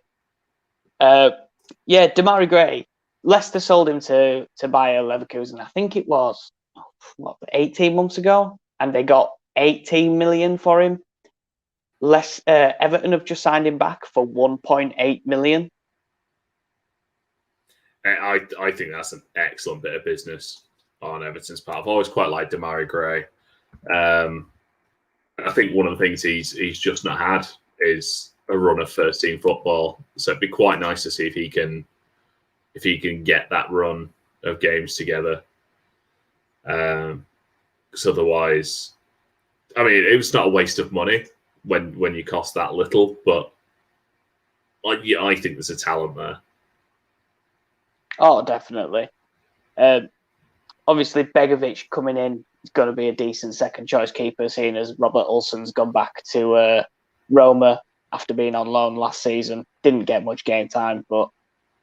Damari Gray. Leicester sold him to Bayer Leverkusen. I think it was 18 months ago, and they got 18 million for him. Everton have just signed him back for 1.8 million. I think that's an excellent bit of business on Everton's part. I've always quite liked Damari Gray. I think one of the things he's just not had is a run of first team football. So it'd be quite nice to see if he can get that run of games together. Because otherwise, I mean, it was not a waste of money when you cost that little, but I think there's a talent there. Oh, definitely. Obviously, Begovic coming in is going to be a decent second choice keeper, seeing as Robert Olsen's gone back to Roma after being on loan last season. Didn't get much game time, but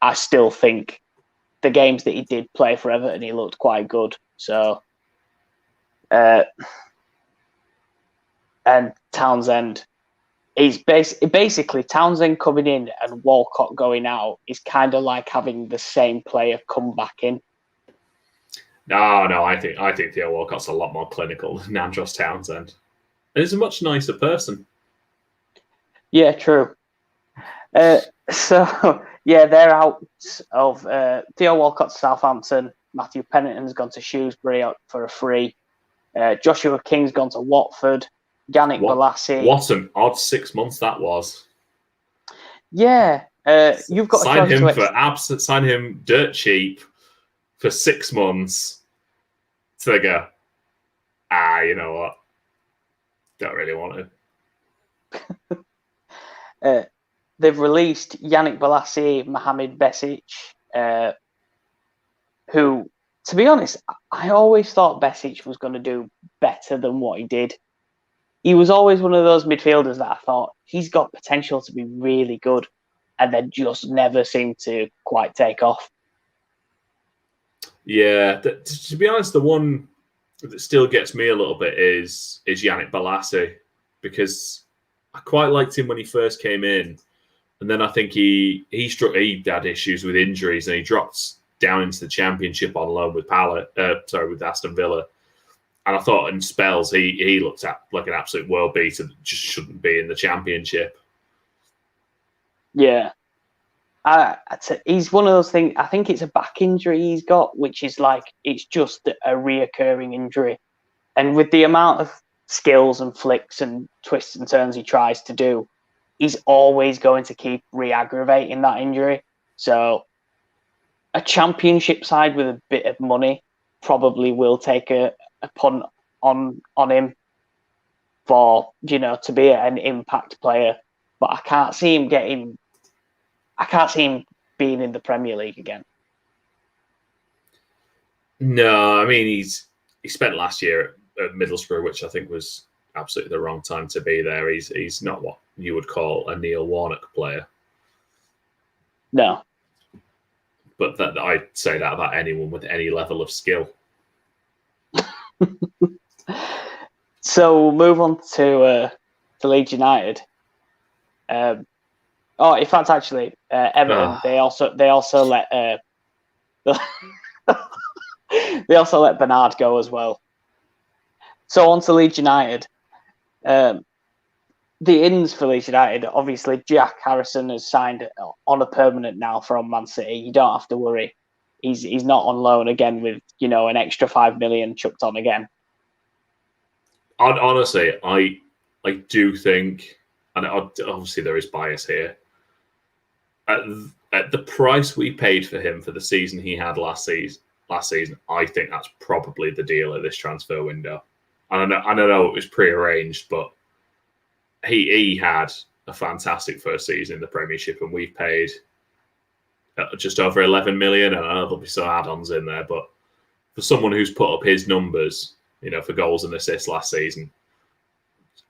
I still think the games that he did play for Everton, he looked quite good. So, and Townsend, he's basically Townsend coming in and Walcott going out is kind of like having the same player come back in. No, I think Theo Walcott's a lot more clinical than Andros Townsend. And he's a much nicer person. Yeah, true. They're out of Theo Walcott to Southampton. Matthew Pennington's gone to Shrewsbury for a free. Joshua King's gone to Watford. Yannick Bolasie. What an odd 6 months that was. Yeah, you've got sign him dirt cheap for 6 months. So they go, you know what? Don't really want it. They've released Yannick Bolasie, Mohamed Besic, who, to be honest, I always thought Besic was going to do better than what he did. He was always one of those midfielders that I thought he's got potential to be really good, and then just never seemed to quite take off. Yeah, to be honest, the one that still gets me a little bit is Yannick Bolasie, because I quite liked him when he first came in, and then I think he had issues with injuries, and he dropped down into the Championship on loan with with Aston Villa, And I thought in spells he looked at like an absolute world beater that just shouldn't be in the Championship. Yeah. He's one of those things. I think it's a back injury he's got, which is like it's just a reoccurring injury. And with the amount of skills and flicks and twists and turns he tries to do, he's always going to keep re-aggravating that injury. So a Championship side with a bit of money probably will take a punt on him for, to be an impact player. But I can't see him being in the Premier League again. No, I mean he spent last year at Middlesbrough, which I think was absolutely the wrong time to be there. He's not what you would call a Neil Warnock player. No. But I'd say that about anyone with any level of skill. So we'll move on to Leeds United. In fact, actually, Everton. They also let they also let Bernard go as well. So on to Leeds United. The ins for Leeds United, obviously, Jack Harrison has signed on a permanent now from Man City. You don't have to worry. He's not on loan again with an extra $5 million chucked on again. Honestly, I do think, and obviously there is bias here. At the price we paid for him for the season he had last season, I think that's probably the deal at this transfer window. I don't know it was prearranged, but he had a fantastic first season in the Premiership, and we've paid just over 11 million. And I know there'll be some add-ons in there, but for someone who's put up his numbers, for goals and assists last season,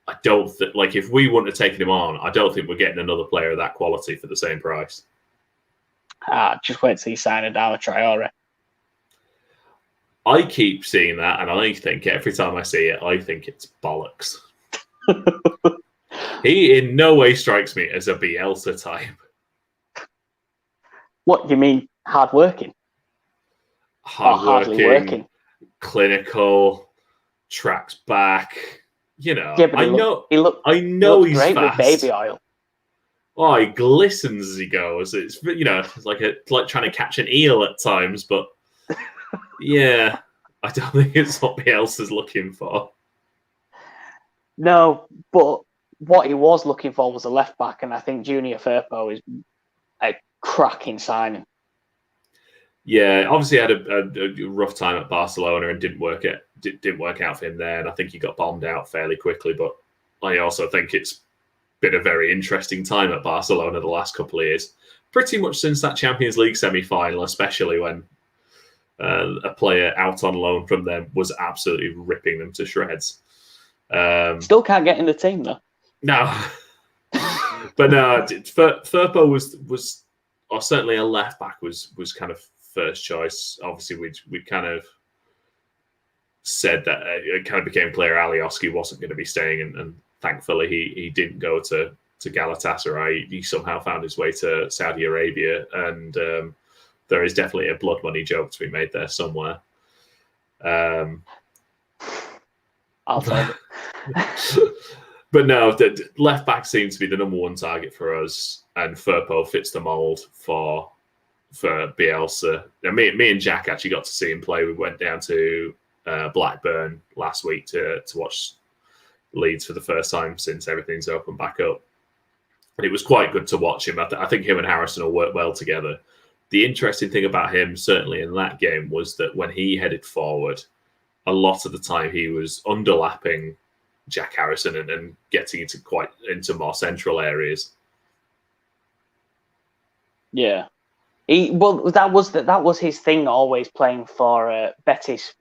I don't think, if we wouldn't have taken him on, I don't think we're getting another player of that quality for the same price. Just wait till you sign Adama Traore. I keep seeing that, and I think every time I see it, I think it's bollocks. He in no way strikes me as a Bielsa type. What do you mean, hard-working? Hardly working. Clinical, tracks back. Yeah, but I know he's great fast. With baby oil. Oh, he glistens as he goes. It's it's like trying to catch an eel at times, but yeah, I don't think it's what Bielsa's looking for. No, but what he was looking for was a left back, and I think Junior Firpo is a cracking signing. Yeah, obviously had a rough time at Barcelona and didn't work out for him there, and I think he got bombed out fairly quickly. But I also think it's been a very interesting time at Barcelona the last couple of years, pretty much since that Champions League semi-final, especially when a player out on loan from them was absolutely ripping them to shreds. Still can't get in the team though. No, but no, Firpo was or certainly a left back was kind of first choice. Obviously, we kind of said that it kind of became clear Alioski wasn't going to be staying, and thankfully he didn't go to Galatasaray. He somehow found his way to Saudi Arabia, and there is definitely a blood money joke to be made there somewhere. I'll take it. But no, the left back seems to be the number one target for us, and Firpo fits the mold for Bielsa. Now, me and Jack actually got to see him play. We went down to Blackburn last week to watch Leeds for the first time since everything's opened back up, and it was quite good to watch him. I think him and Harrison will work well together. The interesting thing about him, certainly in that game, was that when he headed forward, a lot of the time he was underlapping Jack Harrison and getting into more central areas. Yeah, that was his thing. Always playing for Betis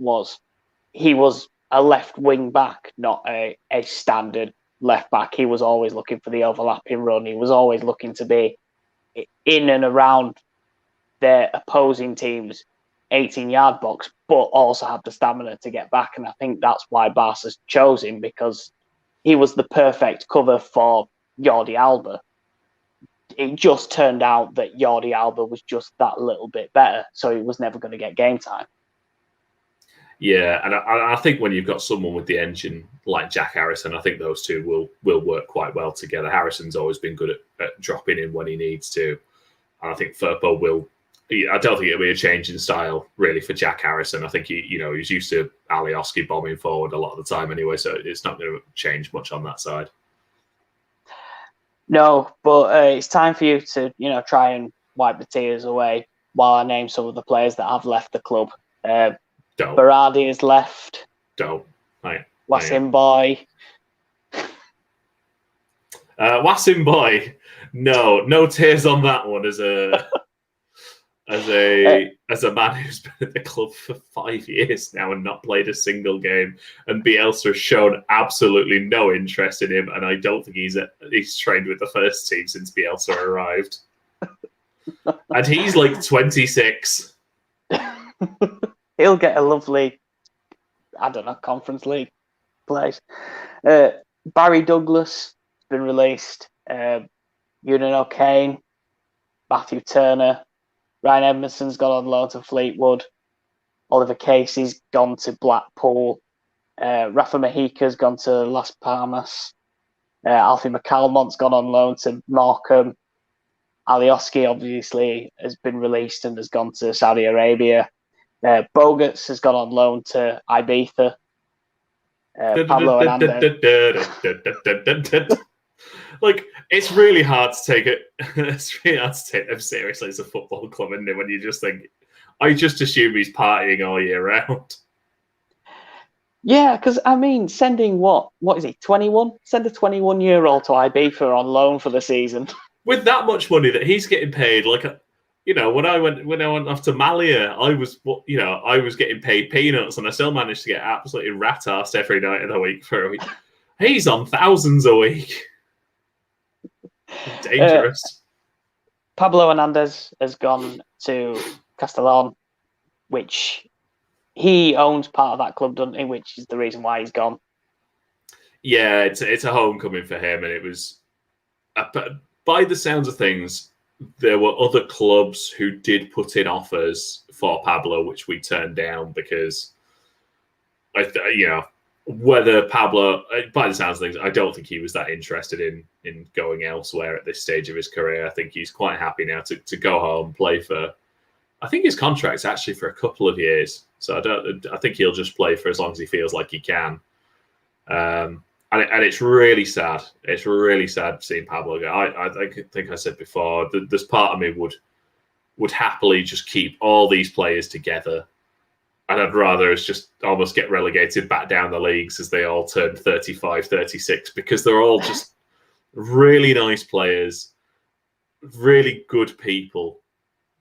he was a left wing back, not a standard left back. He was always looking for the overlapping run. He was always looking to be in and around their opposing team's 18-yard box, but also have the stamina to get back. And I think that's why Barca chose him, because he was the perfect cover for Jordi Alba. It just turned out that Jordi Alba was just that little bit better, so he was never going to get game time. Yeah, and I think when you've got someone with the engine like Jack Harrison, I think those two will work quite well together. Harrison's always been good at dropping in when he needs to, and I think Firpo will. I don't think it'll be a change in style really for Jack Harrison. I think he's used to Alioski bombing forward a lot of the time anyway, so it's not going to change much on that side. No, but it's time for you to try and wipe the tears away while I name some of the players that have left the club. Berardi has left. Don't. Wasim Boy. Wasim Boy. No tears on that one as a man who's been at the club for 5 years now and not played a single game, and Bielsa has shown absolutely no interest in him, and I don't think he's trained with the first team since Bielsa arrived. And he's like 26. He'll get a lovely, Conference League place. Barry Douglas has been released. Ewan O'Kane, Matthew Turner, Ryan Edmondson's gone on loan to Fleetwood. Oliver Casey's gone to Blackpool. Rafa Mejica's gone to Las Palmas. Alfie McCalmont's gone on loan to Morecambe. Alioski obviously has been released and has gone to Saudi Arabia. Bogarts has gone on loan to Ibiza. Pablo Hernandez. Like, it's really hard to take it. It's really hard to take them seriously as a football club, isn't it? When you just think, I just assume he's partying all year round. Yeah, because sending what is he? 21? Send a 21-year-old to Ibiza on loan for the season with that much money that he's getting paid. Like, when I went off to Malia, I was getting paid peanuts, and I still managed to get absolutely rat-arsed every night of the week for a week. He's on thousands a week. Dangerous. Pablo Hernandez has gone to Castellon, which he owns part of that club, doesn't he? Which is the reason why he's gone. Yeah, it's a homecoming for him, and it was. By the sounds of things, there were other clubs who did put in offers for Pablo, which we turned down because, whether Pablo, by the sounds of things, I don't think he was that interested in going elsewhere at this stage of his career. I think he's quite happy now to go home, play for. I think his contract's actually for a couple of years, so I think he'll just play for as long as he feels like he can. And it's really sad. It's really sad seeing Pablo go. I think I said before, there's part of me would happily just keep all these players together. And I'd rather us just almost get relegated back down the leagues as they all turn 35, 36, because they're all just really nice players, really good people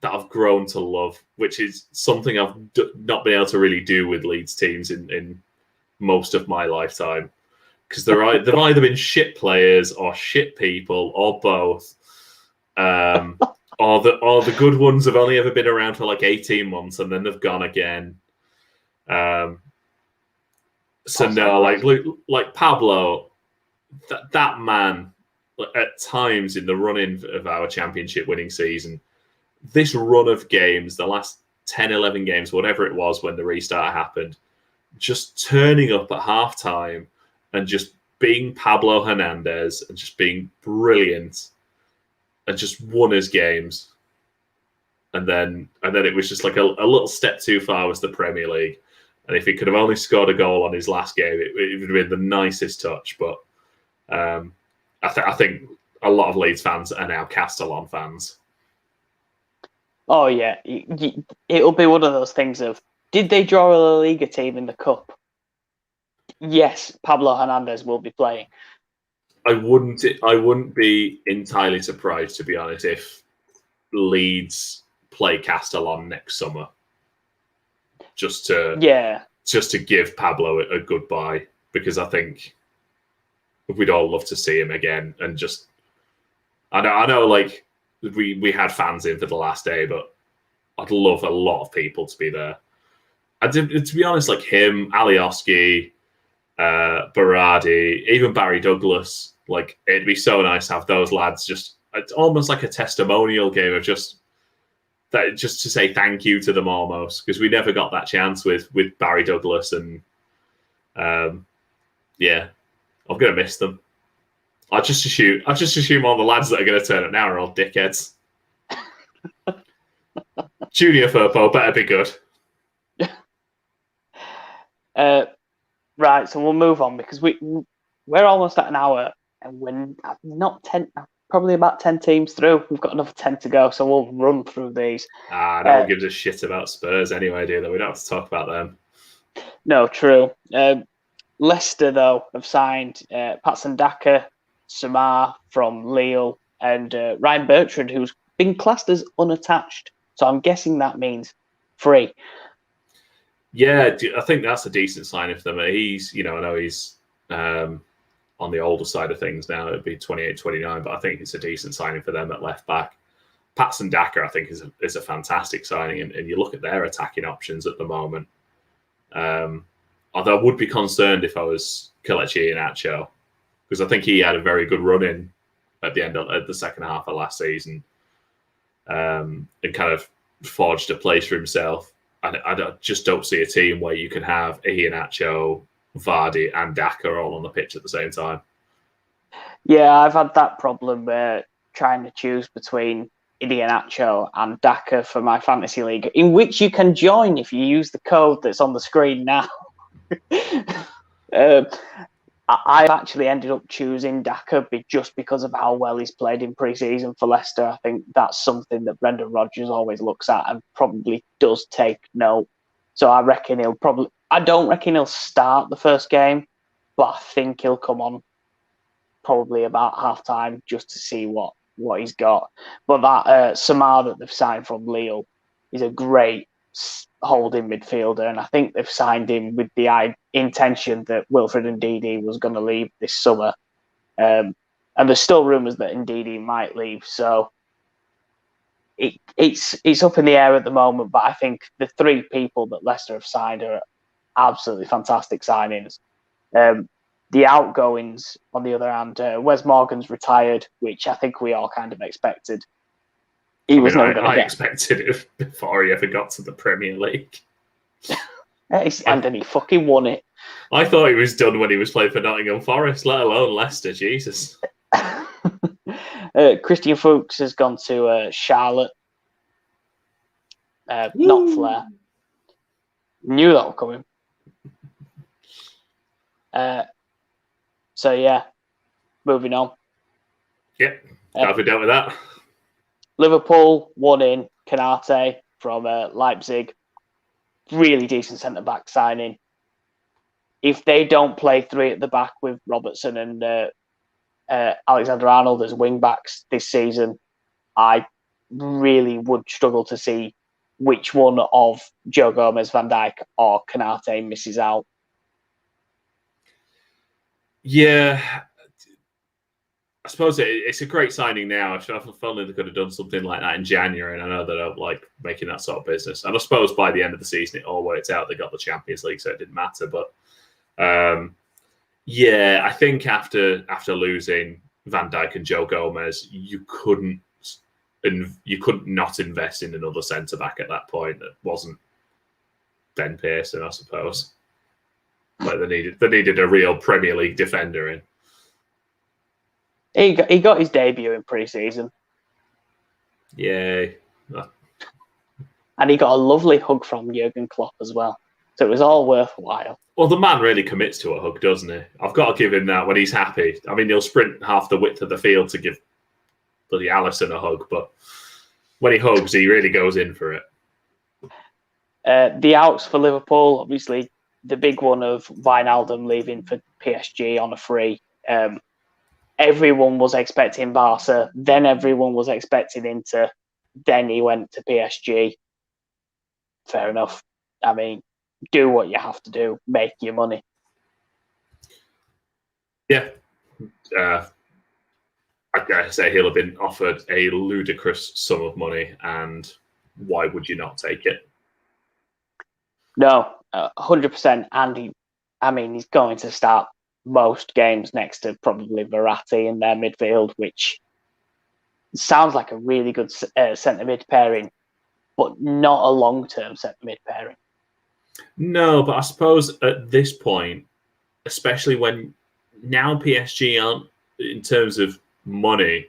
that I've grown to love, which is something I've not been able to really do with Leeds teams in most of my lifetime. Because they've either been shit players or shit people or both, or the good ones have only ever been around for like 18 months and then they've gone again. So no, like Pablo, that man, at times in the run-in of our championship winning season, this run of games, the last 10, 11 games, whatever it was when the restart happened, just turning up at halftime and just being Pablo Hernandez and just being brilliant and just won his games. And then it was just like a little step too far was the Premier League. And if he could have only scored a goal on his last game, it would have been the nicest touch. But I think a lot of Leeds fans are now Castellon fans. Oh, yeah. It'll be one of those things of, did they draw a La Liga team in the Cup? Yes, Pablo Hernandez will be playing. I wouldn't be entirely surprised, to be honest, if Leeds play Castellon next summer. Just to give Pablo a goodbye, because I think we'd all love to see him again. And just, I know, like we had fans in for the last day, but I'd love a lot of people to be there. And to be honest, like him, Alioski, Berardi, even Barry Douglas, like it'd be so nice to have those lads. Just, it's almost like a testimonial game of just that just to say thank you to them almost, because we never got that chance with Barry Douglas, and yeah, I'm gonna miss them. I just assume all the lads that are going to turn up now are all dickheads. Junior Firpo better be good. Right, so we'll move on because we're almost at an hour, and we're not 10, probably about 10 teams through. We've got another 10 to go, so we'll run through these. No one gives a shit about Spurs anyway, do they? We don't have to talk about them. No, true. Leicester, though, have signed Patson Daka, Samar from Lille, and Ryan Bertrand, who's been classed as unattached. So I'm guessing that means free. Yeah, I think that's a decent signing for them. He's, I know he's on the older side of things now. It'd be 28, 29, but I think it's a decent signing for them at left back. Patson Daka, I think, is a fantastic signing, and you look at their attacking options at the moment. Although I would be concerned if I was Kelechi Iheanacho, because I think he had a very good run in at the second half of last season, and kind of forged a place for himself. And I just don't see a team where you can have Iheanacho, Vardy, and Daka all on the pitch at the same time. Yeah, I've had that problem trying to choose between Iheanacho and Daka for my fantasy league, in which you can join if you use the code that's on the screen now. I've actually ended up choosing Daka just because of how well he's played in pre-season for Leicester. I think that's something that Brendan Rodgers always looks at and probably does take note. So I reckon I don't reckon he'll start the first game, but I think he'll come on probably about half-time just to see what he's got. But that Samar that they've signed from Lille is a great holding midfielder, and I think they've signed him with the intention that Wilfred Ndidi was going to leave this summer, and there's still rumours that Ndidi might leave, so it's up in the air at the moment. But I think the three people that Leicester have signed are absolutely fantastic signings. The outgoings, on the other hand, Wes Morgan's retired, which I think we all kind of expected. I expected it before he ever got to the Premier League. And then he fucking won it. I thought he was done when he was playing for Nottingham Forest, let alone Leicester. Jesus. Christian Fuchs has gone to Charlotte. Not Flair. Knew that was coming. So, yeah. Moving on. Yep. How we dealt with that? Liverpool won in Canate from Leipzig. Really decent centre-back signing. If they don't play three at the back with Robertson and Alexander-Arnold as wing-backs this season, I really would struggle to see which one of Joe Gomez, Van Dijk or Canate misses out. Yeah. I suppose it's a great signing now. If only they could have done something like that in January, and I know they don't like making that sort of business. And I suppose by the end of the season, it all worked out. They got the Champions League, so it didn't matter. But yeah, I think after losing Van Dijk and Joe Gomez, you couldn't not invest in another centre back at that point. That wasn't Ben Pearson, I suppose. Like they needed a real Premier League defender in. He got his debut in pre-season. Yay. And he got a lovely hug from Jurgen Klopp as well. So it was all worthwhile. Well, the man really commits to a hug, doesn't he? I've got to give him that when he's happy. I mean, he'll sprint half the width of the field to give bloody Alisson a hug, but when he hugs, he really goes in for it. The outs for Liverpool, obviously, the big one of Wijnaldum leaving for PSG on a free. Everyone was expecting Barca, then everyone was expecting Inter, then he went to PSG. Fair enough. I mean, do what you have to do, make your money. Yeah. I say he'll have been offered a ludicrous sum of money, and why would you not take it? No, 100%. And he's going to start most games next to probably Verratti in their midfield, which sounds like a really good centre mid pairing. but not a long-term centre mid pairing. No, but I suppose at this point, especially when now PSG aren't, in terms of money,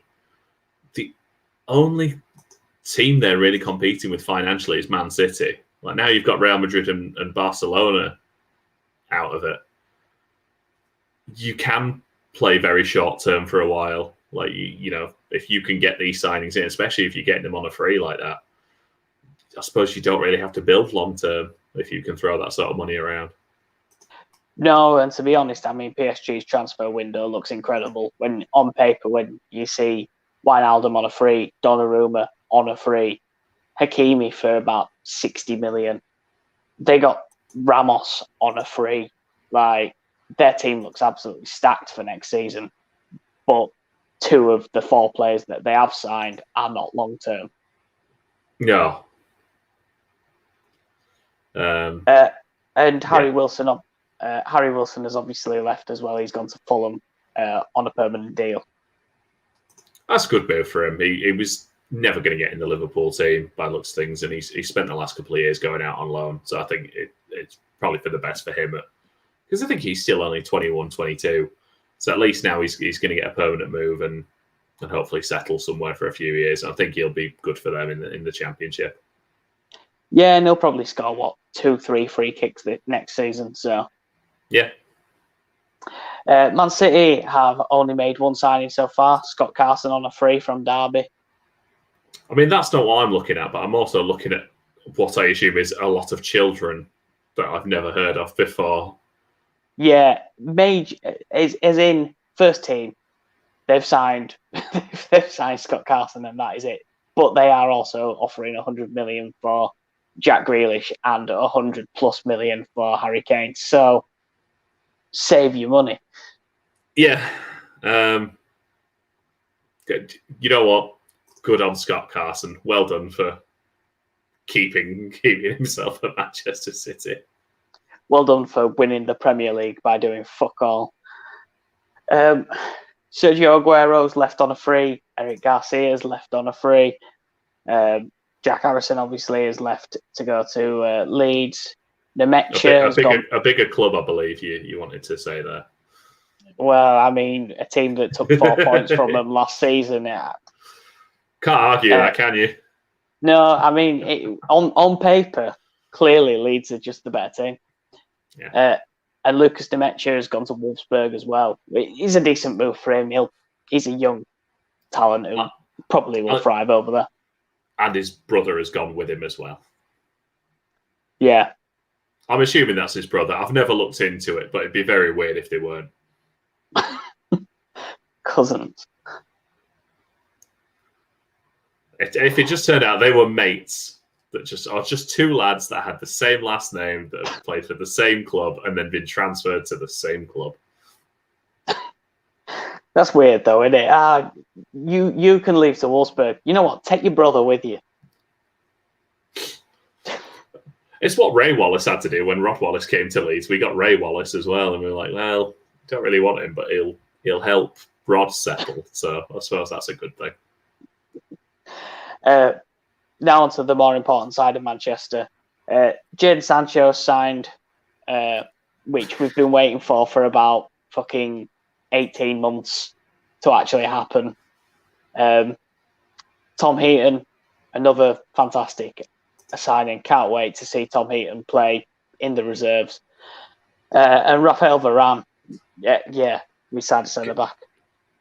the only team they're really competing with financially is Man City. Like now you've got Real Madrid and Barcelona out of it. You can play very short term for a while. Like, you know, if you can get these signings in, especially if you're getting them on a free like that, I suppose you don't really have to build long term if you can throw that sort of money around. No, and to be honest, I mean, PSG's transfer window looks incredible. When on paper, when you see Wijnaldum on a free, Donnarumma on a free, Hakimi for about 60 million. They got Ramos on a free. Like, their team looks absolutely stacked for next season. But 2 of the 4 players that they have signed are not long term. No. And Harry Wilson has obviously left as well. He's gone to Fulham on a permanent deal. That's a good move for him. He was never going to get in the Liverpool team by looks of things, and he spent the last couple of years going out on loan. So I think it's probably for the best for him, because I think he's still only 21, 22. So at least now he's going to get a permanent move and hopefully settle somewhere for a few years. I think he'll be good for them in the Championship. Yeah, and he'll probably score 2-3 free kicks next season. So yeah. Man City have only made 1 signing so far. Scott Carson on a free from Derby. I mean, that's not what I'm looking at, but I'm also looking at what I assume is a lot of children that I've never heard of before. Yeah, Mage is in first team. They've signed Scott Carson, and that is it. But they are also offering 100 million for Jack Grealish and 100+ million for Harry Kane. So save your money. Yeah. You know what? Good on Scott Carson. Well done for keeping himself at Manchester City. Well done for winning the Premier League by doing fuck all. Sergio Aguero's left on a free. Eric Garcia's left on a free. Jack Harrison obviously is left to go to Leeds. Nemecha a bigger club, I believe you wanted to say there. Well, I mean, a team that took 4 points from them last season. Can't argue that, can you? No, I mean, on paper, clearly Leeds are just the better team. Yeah. And Lucas Nemecha has gone to Wolfsburg as well. It's a decent move for him. He's a young talent who probably will thrive over there. And his brother has gone with him as well. Yeah. I'm assuming that's his brother. I've never looked into it, but it'd be very weird if they weren't. Cousins. If it just turned out they were mates, that just 2 lads that had the same last name, that have played for the same club and then been transferred to the same club. That's weird, though, isn't it? You can leave to Wolfsburg. You know what? Take your brother with you. It's what Ray Wallace had to do when Rob Wallace came to Leeds. We got Ray Wallace as well, and we were like, well, don't really want him, but he'll help Rod settle. So I suppose that's a good thing. Now onto the more important side of Manchester. Jadon Sancho signed, which we've been waiting for about fucking 18 months to actually happen. Tom Heaton, another fantastic signing. Can't wait to see Tom Heaton play in the reserves. And Rafael Varane, yeah, we signed a centre back.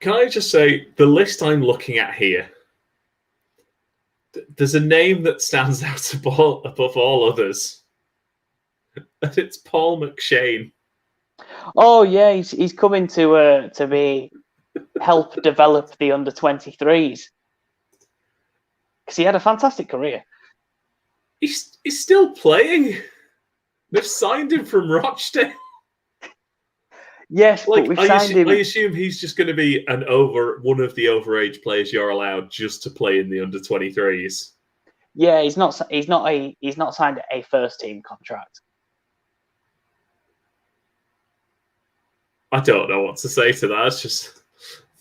Can I just say, the list I'm looking at here, there's a name that stands out above all others, and it's Paul McShane. Oh yeah, he's coming to help develop the under-23s, because he had a fantastic career. He's still playing. They've signed him from Rochdale. Yes, but we've signed him. I assume he's just going to be one of the overage players you're allowed just to play in the under-23s. Yeah, he's not signed a first team contract. I don't know what to say to that. It's just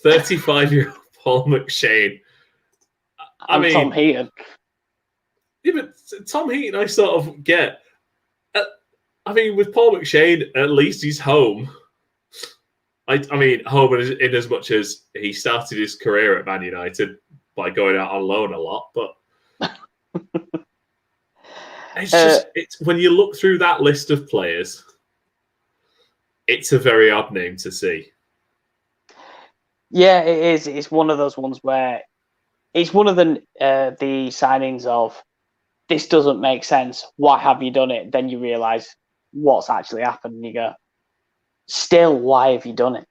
35-year-old Paul McShane. I mean, Tom Heaton. Yeah, but Tom Heaton, I sort of get. I mean, with Paul McShane, at least he's home. I mean, home in as much as he started his career at Man United by going out on loan a lot, but it's when you look through that list of players, it's a very odd name to see. Yeah, it is. It's one of those ones where it's one of the signings of this doesn't make sense. Why have you done it? Then you realise what's actually happened, and you go, still, why have you done it?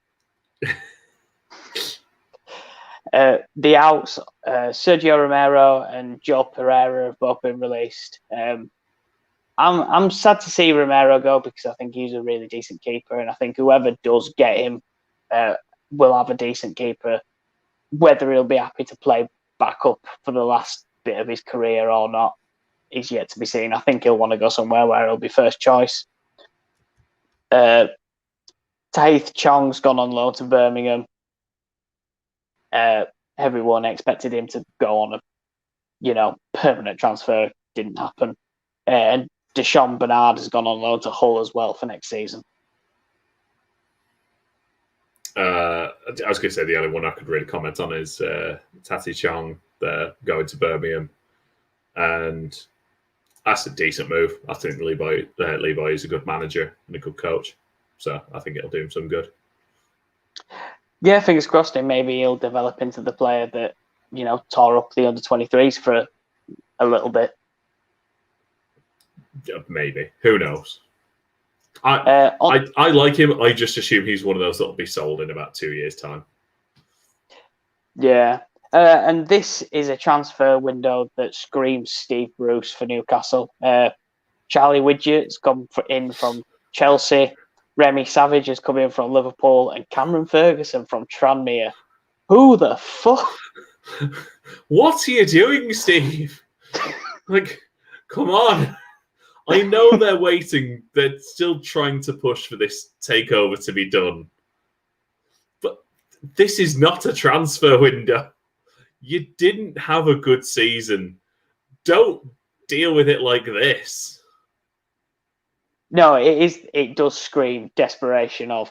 The outs, Sergio Romero and Joe Pereira have both been released. I'm sad to see Romero go because I think he's a really decent keeper, and I think whoever does get him will have a decent keeper. Whether he'll be happy to play back up for the last bit of his career or not is yet to be seen. I think he'll want to go somewhere where he'll be first choice. Tahith Chong's gone on loan to Birmingham. Everyone expected him to go on a permanent transfer. Didn't happen. And Deshaun Bernard has gone on loan to Hull as well for next season. I was going to say the only one I could really comment on is Tati Chong going to Birmingham, and that's a decent move. I think Levi is a good manager and a good coach, so I think it'll do him some good. Yeah, fingers crossed. And maybe he'll develop into the player that tore up the under-23s for a little bit. Maybe, who knows? I like him. I just assume he's one of those that'll be sold in about 2 years' time. Yeah. And this is a transfer window that screams Steve Bruce for Newcastle. Charlie Widgett's come in from Chelsea. Remy Savage has come in from Liverpool. And Cameron Ferguson from Tranmere. Who the fuck? What are you doing, Steve? Come on. I know they're waiting. They're still trying to push for this takeover to be done. But this is not a transfer window. You didn't have a good season. Don't deal with it like this. No, it does scream desperation of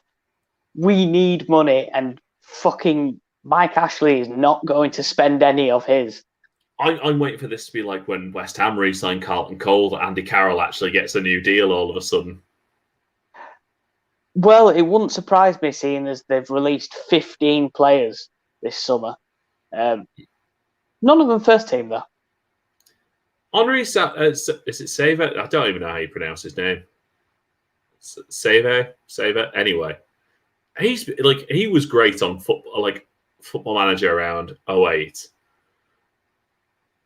we need money, and fucking Mike Ashley is not going to spend any of his. I'm waiting for this to be like when West Ham re-signed Carlton Cole, that Andy Carroll actually gets a new deal all of a sudden. Well, it wouldn't surprise me seeing as they've released 15 players this summer. None of them first team, though. Henri, is it Save? I don't even know how you pronounce his name. Save. Anyway, he was great on Football Manager around 2008.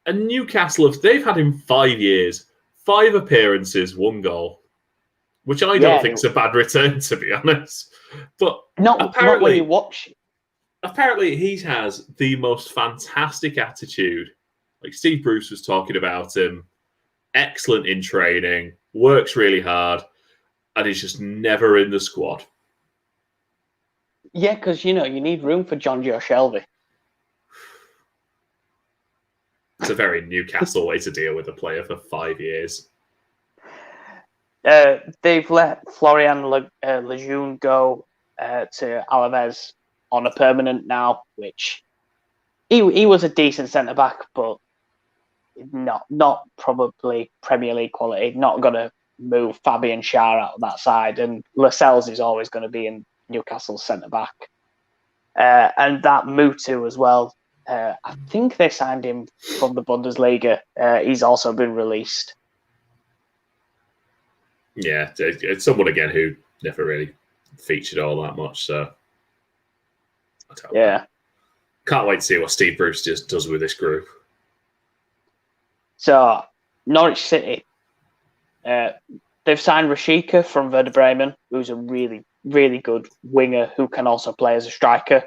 And Newcastle, they've had him 5 years, 5 appearances, 1 goal, which I don't think is a bad return, to be honest. But not when you watch. Apparently, he has the most fantastic attitude. Like Steve Bruce was talking about him, excellent in training, works really hard, and he's just never in the squad. Yeah, because you need room for John Joe Shelby. It's a very Newcastle way to deal with a player for 5 years. They've let Florian Lejeune go to Alaves on a permanent now, which he was a decent centre back, but not probably Premier League quality. Not going to move Fabian Schär out of that side, and Lascelles is always going to be in Newcastle's centre back. And that Mutu as well. I think they signed him from the Bundesliga. He's also been released. Yeah, it's someone again who never really featured all that much. So, can't wait to see what Steve Bruce does with this group. So, Norwich City, they've signed Rashica from Werder Bremen, who's a really, really good winger who can also play as a striker.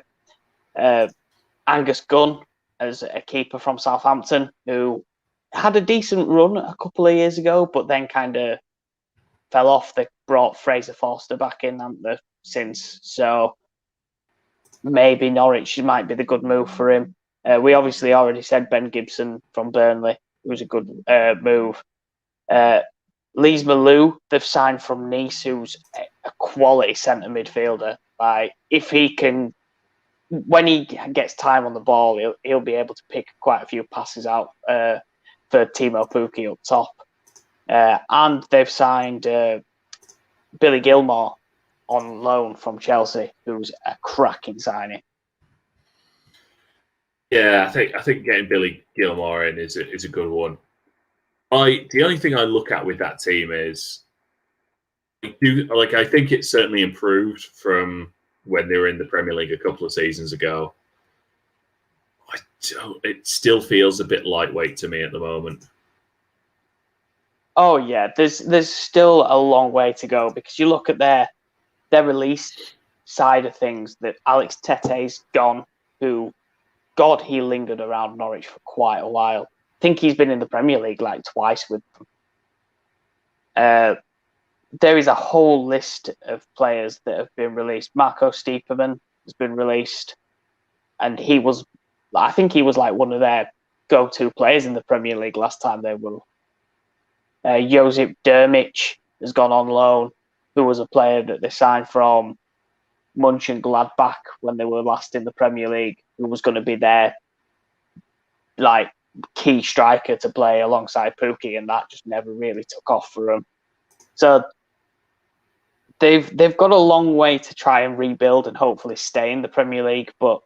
Angus Gunn as a keeper from Southampton, who had a decent run a couple of years ago, but then kind of fell off. They brought Fraser Forster back in, haven't they, since? So maybe Norwich might be the good move for him. We obviously already said Ben Gibson from Burnley, who's a good move. Lise Malou, they've signed from Nice, who's a quality centre midfielder. Like, if he can, when he gets time on the ball, he'll be able to pick quite a few passes out for Timo Pukki up top. And they've signed Billy Gilmore on loan from Chelsea, who's a cracking signing. Yeah, I think getting Billy Gilmore in is a good one. The only thing I look at with that team is I think it's certainly improved from when they were in the Premier League a couple of seasons ago. It still feels a bit lightweight to me at the moment. Oh yeah, there's still a long way to go, because you look at their release side of things. That Alex Tete's gone, who, God, he lingered around Norwich for quite a while. I think he's been in the Premier League like twice with them. There is a whole list of players that have been released. Marco Stiepermann has been released, and I think he was like one of their go-to players in the Premier League last time they were. Josip Dermic has gone on loan, who was a player that they signed from Mönchengladbach when they were last in the Premier League, who was going to be their like key striker to play alongside Pukki, and that just never really took off for them. So they've got a long way to try and rebuild and hopefully stay in the Premier League, but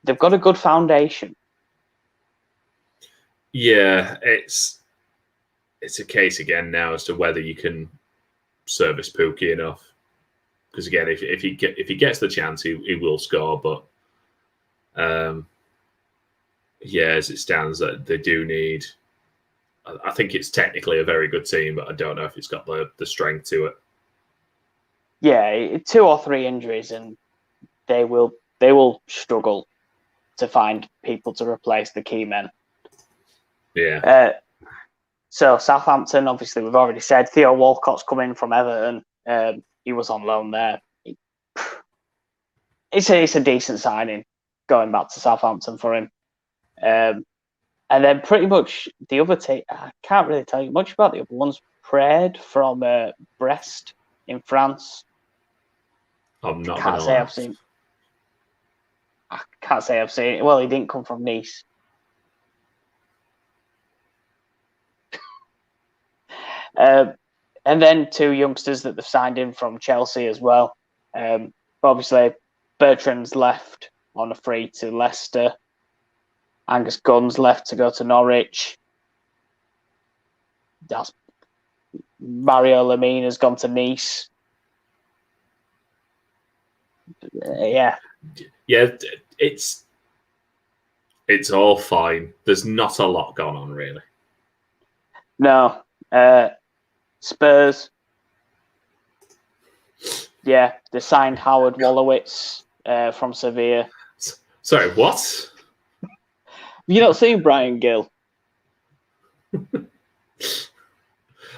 they've got a good foundation. Yeah, it's a case again now as to whether you can service Pukki enough. Because again, if he gets the chance, he will score. But as it stands, that they do need. I think it's technically a very good team, but I don't know if it's got the strength to it. Yeah, 2 or 3 injuries, and they will struggle to find people to replace the key men. Yeah. So Southampton, obviously, we've already said Theo Walcott's come in from Everton. He was on loan there. It's a decent signing going back to Southampton for him. And then pretty much the other team, I can't really tell you much about the other ones. Pred from Brest in France. I'm not Can't say I've seen. I can't say I've seen it. Well, he didn't come from Nice. And then 2 youngsters that they've signed in from Chelsea as well. Obviously, Bertrand's left on a free to Leicester. Angus Gunn's left to go to Norwich. That's Mario Lemina has gone to Nice. Yeah, it's all fine. There's not a lot going on really. No, Spurs. Yeah, they signed Howard Wolowitz from Sevilla. Sorry, what? You not seen Brian Gill?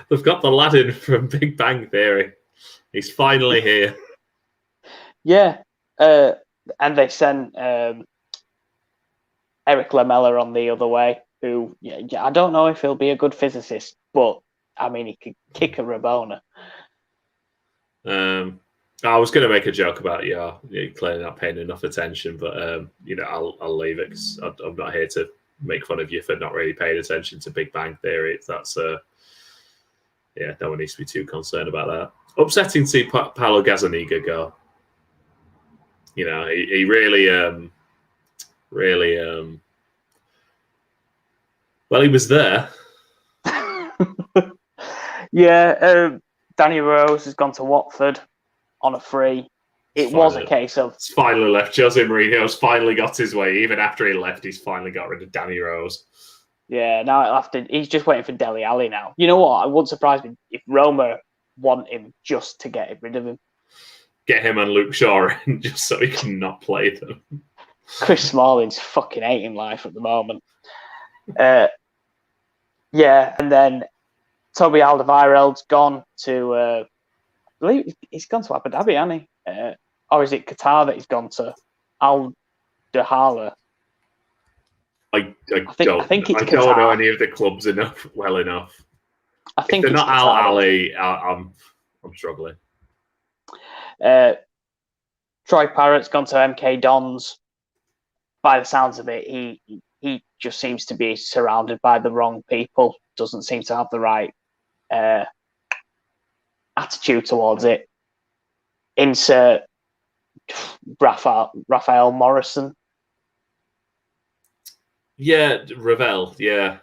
They've got the lad in from Big Bang Theory. He's finally here. Yeah, and they sent Eric Lamela on the other way, who I don't know if he'll be a good physicist, but I mean, he could kick a Rabona. I was going to make a joke about you're clearly not paying enough attention, but I'll leave it because I'm not here to make fun of you for not really paying attention to Big Bang Theory. That's no one needs to be too concerned about that. Upsetting to see Paolo Gazzaniga go. He really, well, he was there. Yeah, Danny Rose has gone to Watford on a free. It was a case of... It's finally left. Jose Mourinho's finally got his way. Even after he left, he's finally got rid of Danny Rose. Yeah, now he's just waiting for Dele Alli now. You know what? I wouldn't surprise me if Roma want him just to get rid of him. Get him and Luke Shaw in just so he can not play them. Chris Smalling's fucking hating life at the moment. Yeah, and then Toby Alderweireld's gone to... I believe he's gone to Abu Dhabi, hasn't he? Or is it Qatar that he's gone to? Al Dahala. I think it's I don't know Qatar. any of the clubs well enough. I think if they're it's not Al Qatar. Ali, I'm struggling. Troy Parrott's gone to MK Dons. By the sounds of it, he just seems to be surrounded by the wrong people. Doesn't seem to have the right attitude towards it. Insert Raphael Morrison. Yeah, Ravel. Yeah.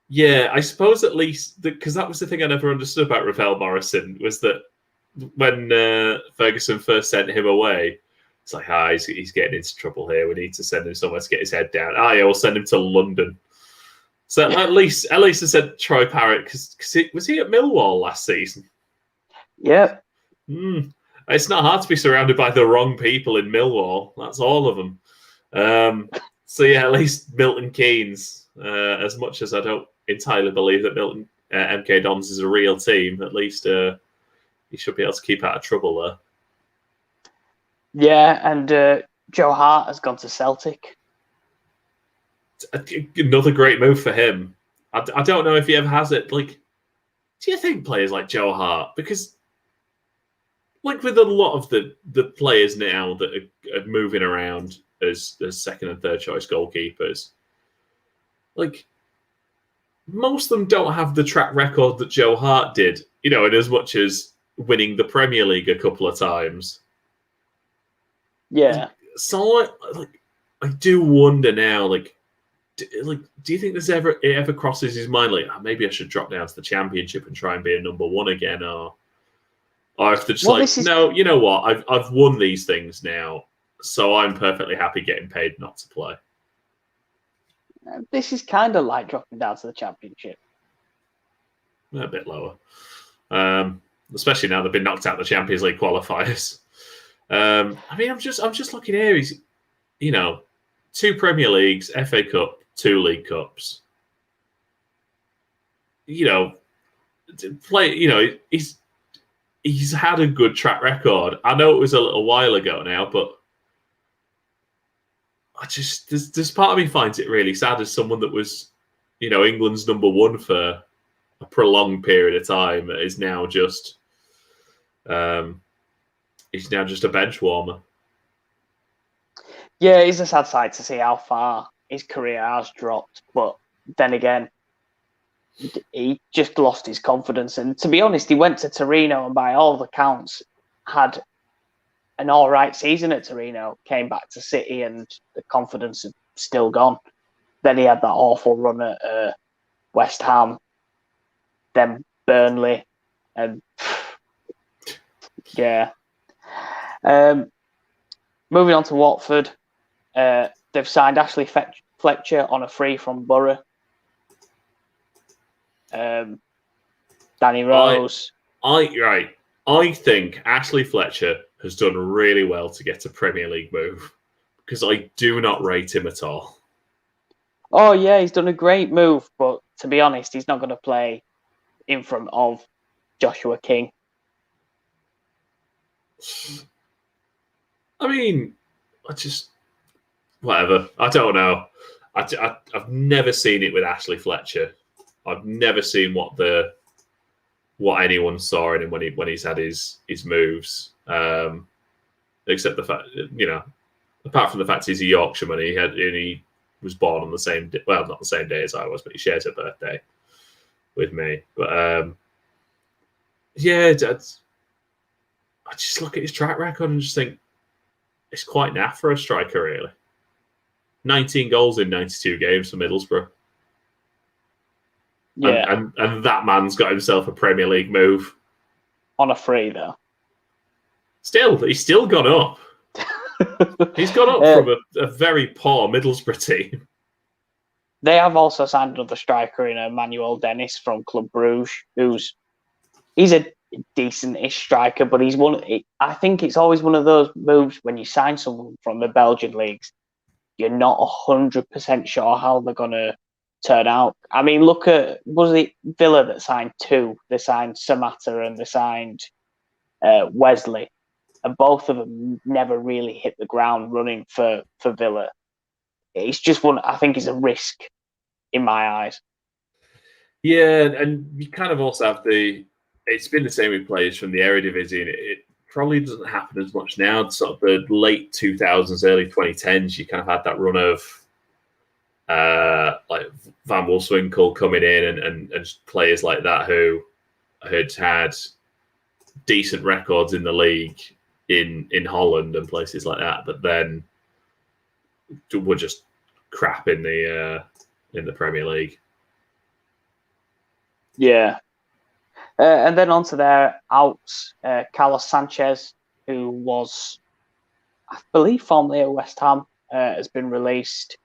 Yeah, I suppose at least because that was the thing I never understood about Ravel Morrison was that when Ferguson first sent him away, it's like, he's getting into trouble here. We need to send him somewhere to get his head down. Yeah, we'll send him to London. So at least I said Troy Parrott because was he at Millwall last season? Yeah. It's not hard to be surrounded by the wrong people in Millwall. That's all of them. So yeah, at least Milton Keynes. As much as I don't entirely believe that Milton MK Dons is a real team, at least he should be able to keep out of trouble there. Yeah, and Joe Hart has gone to Celtic. Another great move for him. I don't know if he ever has it. Like, do you think players like Joe Hart, because like with a lot of the players now that are moving around as second and third choice goalkeepers, like most of them don't have the track record that Joe Hart did, in as much as winning the Premier League a couple of times. Yeah. So I do wonder now, do you think it ever crosses his mind, like, maybe I should drop down to the Championship and try and be a number one again, or if they're just no, you know what, I've won these things now, so I'm perfectly happy getting paid not to play. This is kind of like dropping down to the Championship. A bit lower, especially now they've been knocked out of the Champions League qualifiers. I mean, I'm just looking here. He's, 2 Premier Leagues, FA Cup, 2 League Cups. He's had a good track record. I know it was a little while ago now, but there's part of me finds it really sad as someone that was, England's number one for a prolonged period of time is now just he's now just a bench warmer. Yeah, it's a sad sight to see how far his career has dropped. But then again, he just lost his confidence. And to be honest, he went to Torino and by all accounts had an all right season at Torino, came back to City and the confidence had still gone. Then he had that awful run at West Ham, then Burnley, and yeah. Moving on to Watford, they've signed Ashley Fletcher on a free from Borough. Danny Rose. I think Ashley Fletcher has done really well to get a Premier League move because I do not rate him at all. Oh, yeah, he's done a great move, but to be honest, he's not going to play in front of Joshua King. I mean, whatever. I don't know. I've never seen it with Ashley Fletcher. I've never seen what anyone saw in him when he's had his moves. Except the fact, apart from the fact he's a Yorkshireman, he was born on the same day, well, not the same day as I was, but he shares a birthday with me. But yeah, I just look at his track record and just think it's quite naff for a striker, really. 19 goals in 92 games for Middlesbrough. Yeah. And that man's got himself a Premier League move. On a free, though. He's still gone up. He's gone up from a very poor Middlesbrough team. They have also signed another striker in Emmanuel Dennis from Club Brugge, he's a decent-ish striker, but I think it's always one of those moves when you sign someone from the Belgian leagues, you're not 100% sure how they're going to turn out. I mean, look at, was it Villa that signed 2? They signed Samatta and they signed Wesley, and both of them never really hit the ground running for Villa. it's just one. I think is a risk in my eyes. Yeah, and you kind of also have it's been the same with players from the Eredivisie, and it probably doesn't happen as much now. Sort of the late 2000s, early 2010s, you kind of had that run of like Van Wolfswinkel coming in and players like that who had decent records in the league in Holland and places like that, but then were just crap in the Premier League. Yeah. And then onto their outs, Carlos Sanchez, who was, I believe, formerly at West Ham, has been released.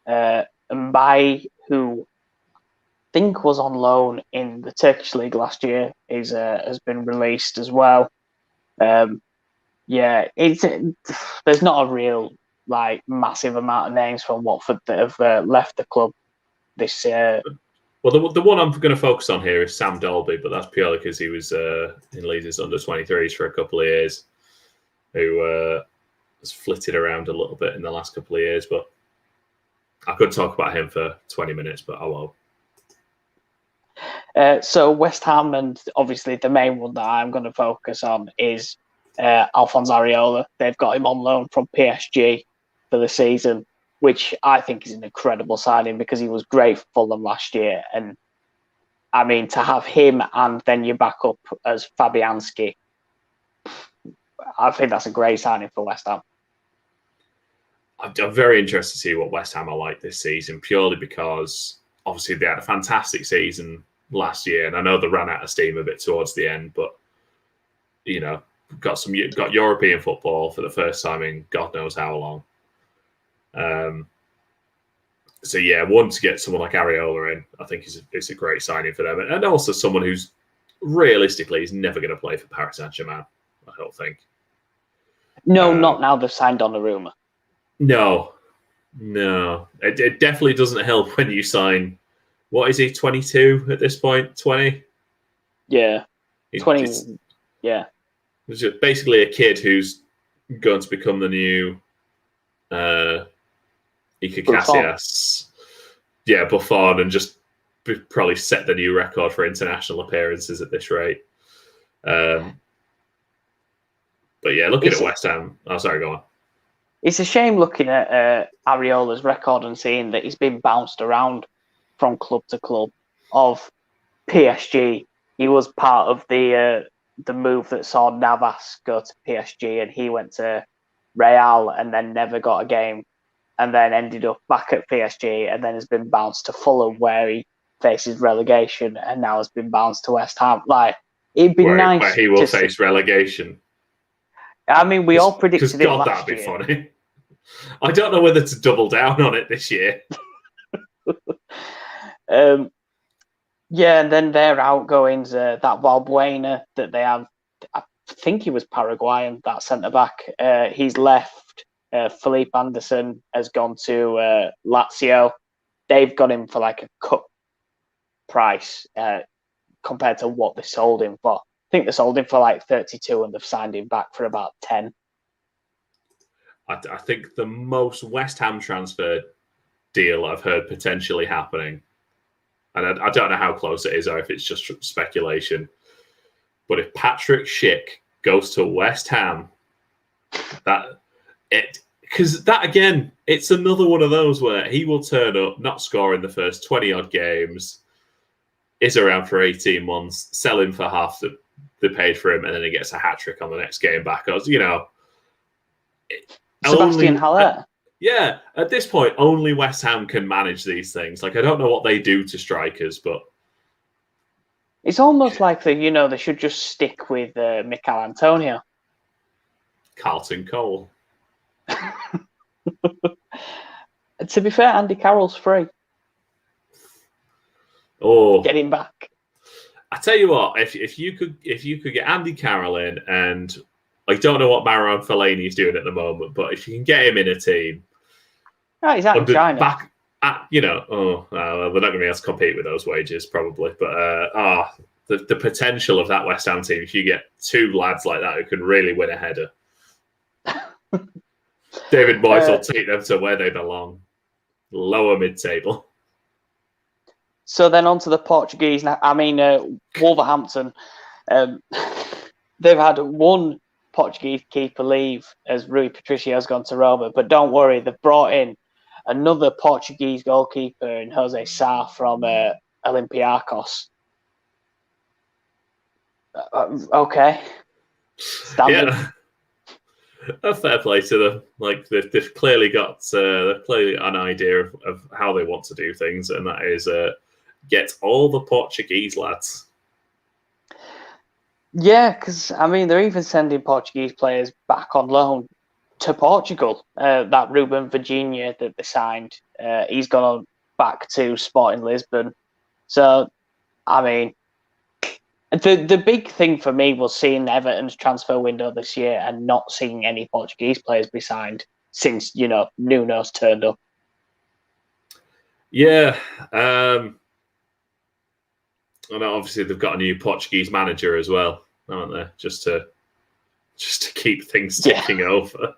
Mbai, who I think was on loan in the Turkish league last year, has been released as well. There's not a real massive amount of names from Watford that have left the club this year. Well, the one I'm going to focus on here is Sam Dolby, but that's purely because he was in Leeds' under-23s for a couple of years, who has flitted around a little bit in the last couple of years. But I could talk about him for 20 minutes, but I won't. So West Ham, and obviously the main one that I'm going to focus on is Alphonse Areola. They've got him on loan from PSG for the season, which I think is an incredible signing because he was great for Fulham last year. And I mean, to have him and then you back up as Fabianski, I think that's a great signing for West Ham. I'm very interested to see what West Ham are like this season, purely because obviously they had a fantastic season last year, and I know they ran out of steam a bit towards the end, but got European football for the first time in God knows how long. So yeah, one to get someone like Areola in, I think is a great signing for them, and also someone who's realistically is never going to play for Paris Saint-Germain. I don't think. No, not now they've signed Donnarumma. No, it definitely doesn't help when you sign. What is he? 22 at this point? 20? Yeah, 20. Yeah, it's just basically a kid who's going to become the new. Iker Casillas, Buffon, and just probably set the new record for international appearances at this rate. But yeah, looking at West Ham. Oh, sorry, go on. It's a shame looking at Areola's record and seeing that he's been bounced around from club to club. Of PSG, he was part of the move that saw Navas go to PSG, and he went to Real and then never got a game, and then ended up back at PSG, and then has been bounced to Fulham where he faces relegation, and now has been bounced to West Ham. It'd be nice where he will face relegation. I mean, we all predicted it last that'd be funny. I don't know whether to double down on it this year. And then their outgoings, that Valbuena that they have, I think he was Paraguayan, that centre-back. He's left. Felipe Anderson has gone to Lazio. They've got him for a cut price compared to what they sold him for. I think they sold him for 32 and they've signed him back for about 10. I think the most West Ham transfer deal I've heard potentially happening, and I don't know how close it is or if it's just speculation, but if Patrick Schick goes to West Ham, because that again, it's another one of those where he will turn up, not score in the first 20 odd games, is around for 18 months, sell him for half they paid for him, and then he gets a hat trick on the next game back. Sebastian Haller. Yeah, at this point, only West Ham can manage these things. I don't know what they do to strikers, but it's almost like they should just stick with Mikel Antonio. Carlton Cole. To be fair, Andy Carroll's free. Oh, get him back. I tell you what, if you could get Andy Carroll in, and I don't know what Marouane Fellaini is doing at the moment, but if you can get him in a team, he's out in China. Back at, they're not going to be able to compete with those wages probably. But the potential of that West Ham team, if you get two lads like that who can really win a header. David Moyes will take them to where they belong, lower mid-table. So then on to the Portuguese. I mean, Wolverhampton, they've had one Portuguese keeper leave as Rui Patricio's gone to Roma, but don't worry, they've brought in another Portuguese goalkeeper in Jose Sá from Olympiacos. Okay. Standard. Yeah. A fair play to them. Like they've clearly got an idea of how they want to do things, and that is get all the Portuguese lads. Yeah, because I mean they're even sending Portuguese players back on loan to Portugal. That Ruben Virginia that they signed, he's gone on back to Sporting Lisbon. So, I mean, the big thing for me was seeing Everton's transfer window this year and not seeing any Portuguese players be signed since, Nuno's turned up. Yeah. And obviously they've got a new Portuguese manager as well, haven't they? Just to keep things ticking over.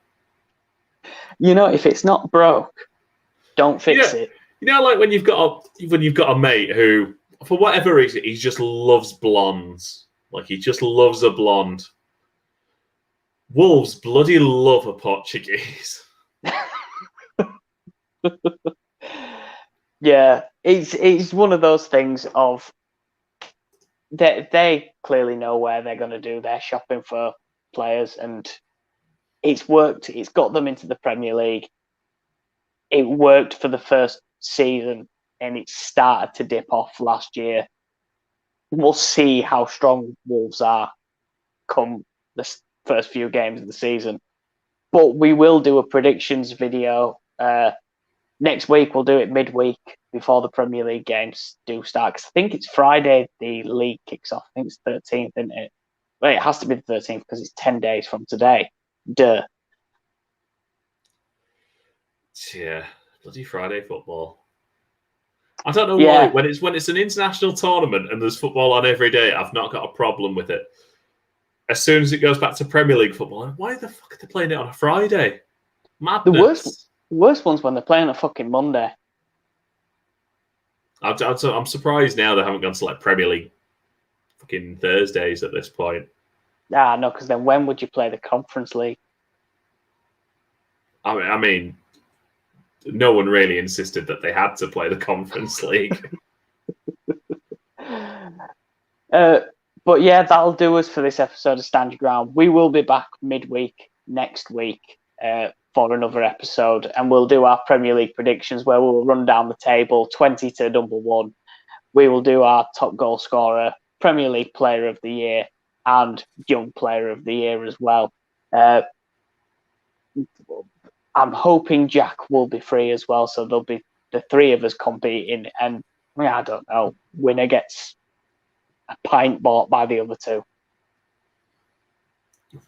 If it's not broke, don't fix it. Like when you've got a mate who, for whatever reason, he just loves blondes. Like he just loves a blonde. Wolves bloody love a Portuguese. Yeah, it's one of those things of they clearly know where they're going to do their shopping for players, and it's worked. It's got them into the Premier League. It worked for the first season, and it started to dip off last year. We'll see how strong Wolves are come the first few games of the season. But we will do a predictions video next week. We'll do it midweek before the Premier League games do start. Because I think it's Friday the league kicks off. I think it's 13th, isn't it? Well, it has to be the 13th because it's 10 days from today. Duh. Yeah, bloody Friday football. I don't know why. When it's an international tournament and there's football on every day, I've not got a problem with it. As soon as it goes back to Premier League football, why the fuck are they playing it on a Friday? Madness. The worst one's when they're playing a fucking Monday. I'm surprised now they haven't gone to like Premier League fucking Thursdays at this point. No, because then when would you play the Conference League? I mean, no one really insisted that they had to play the Conference League. But yeah, that'll do us for this episode of Stand Your Ground. We will be back midweek next week for another episode, and we'll do our Premier League predictions where we'll run down the table 20 to number 1. We will do our top goal scorer, Premier League Player of the Year, and Young Player of the Year as well. I'm hoping Jack will be free as well, so there'll be the three of us competing, and I don't know, winner gets a pint bought by the other two.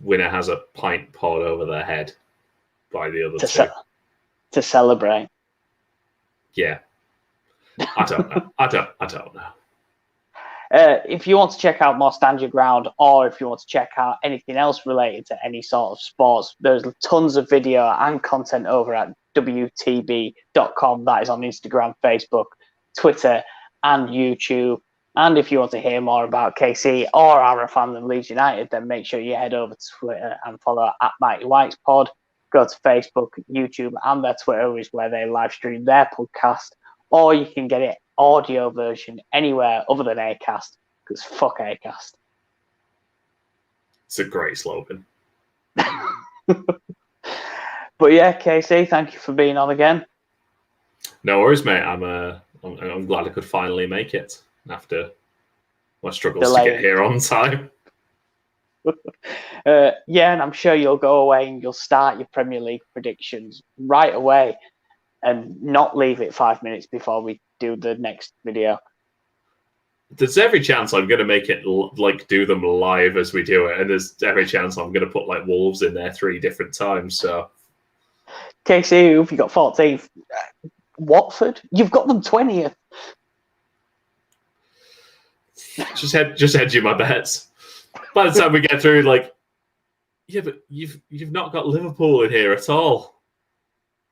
Winner has a pint poured over their head by the other two. To celebrate. Yeah. I don't know. I don't know. If you want to check out more Stand Your Ground, or if you want to check out anything else related to any sort of sports, there's tons of video and content over at WTBdotcom. That is on Instagram, Facebook, Twitter, and YouTube. And if you want to hear more about KC or our fan of Leeds United, then make sure you head over to Twitter and follow at Mighty Whites Pod. Go to Facebook, YouTube, and their Twitter is where they live stream their podcast. Or you can get it audio version anywhere other than Acast, because fuck Acast. It's a great slogan. But yeah, KC, thank you for being on again. No worries, mate. I'm glad I could finally make it after my struggles to get here on time. Yeah, and I'm sure you'll go away and you'll start your Premier League predictions right away and not leave it 5 minutes before we do the next video. There's every chance I'm going to make it do them live as we do it, and there's every chance I'm going to put like Wolves in there 3 different times. So, KC, who've you got 14th? Watford? You've got them 20th. Just hedge you my bets. By the time we get through, Yeah, but you've not got Liverpool in here at all.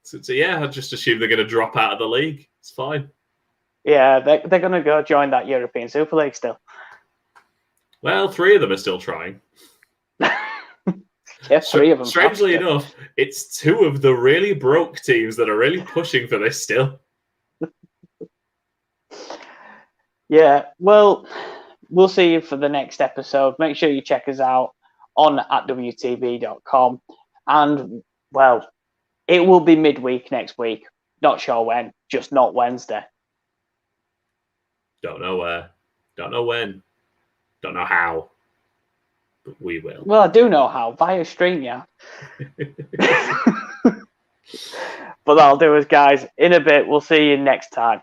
So yeah, I just assume they're going to drop out of the league. It's fine. Yeah, they're going to go join that European Super League still. Well, 3 of them are still trying. Yeah, 3 of them. Strangely enough, it's 2 of the really broke teams that are really pushing for this still. Yeah, well, we'll see you for the next episode. Make sure you check us out on at WTBdotcom. And, well, it will be midweek next week. Not sure when, just not Wednesday. Don't know where. Don't know when. Don't know how. But we will. Well, I do know how, via StreamYard. But that'll do us, guys. In a bit, we'll see you next time.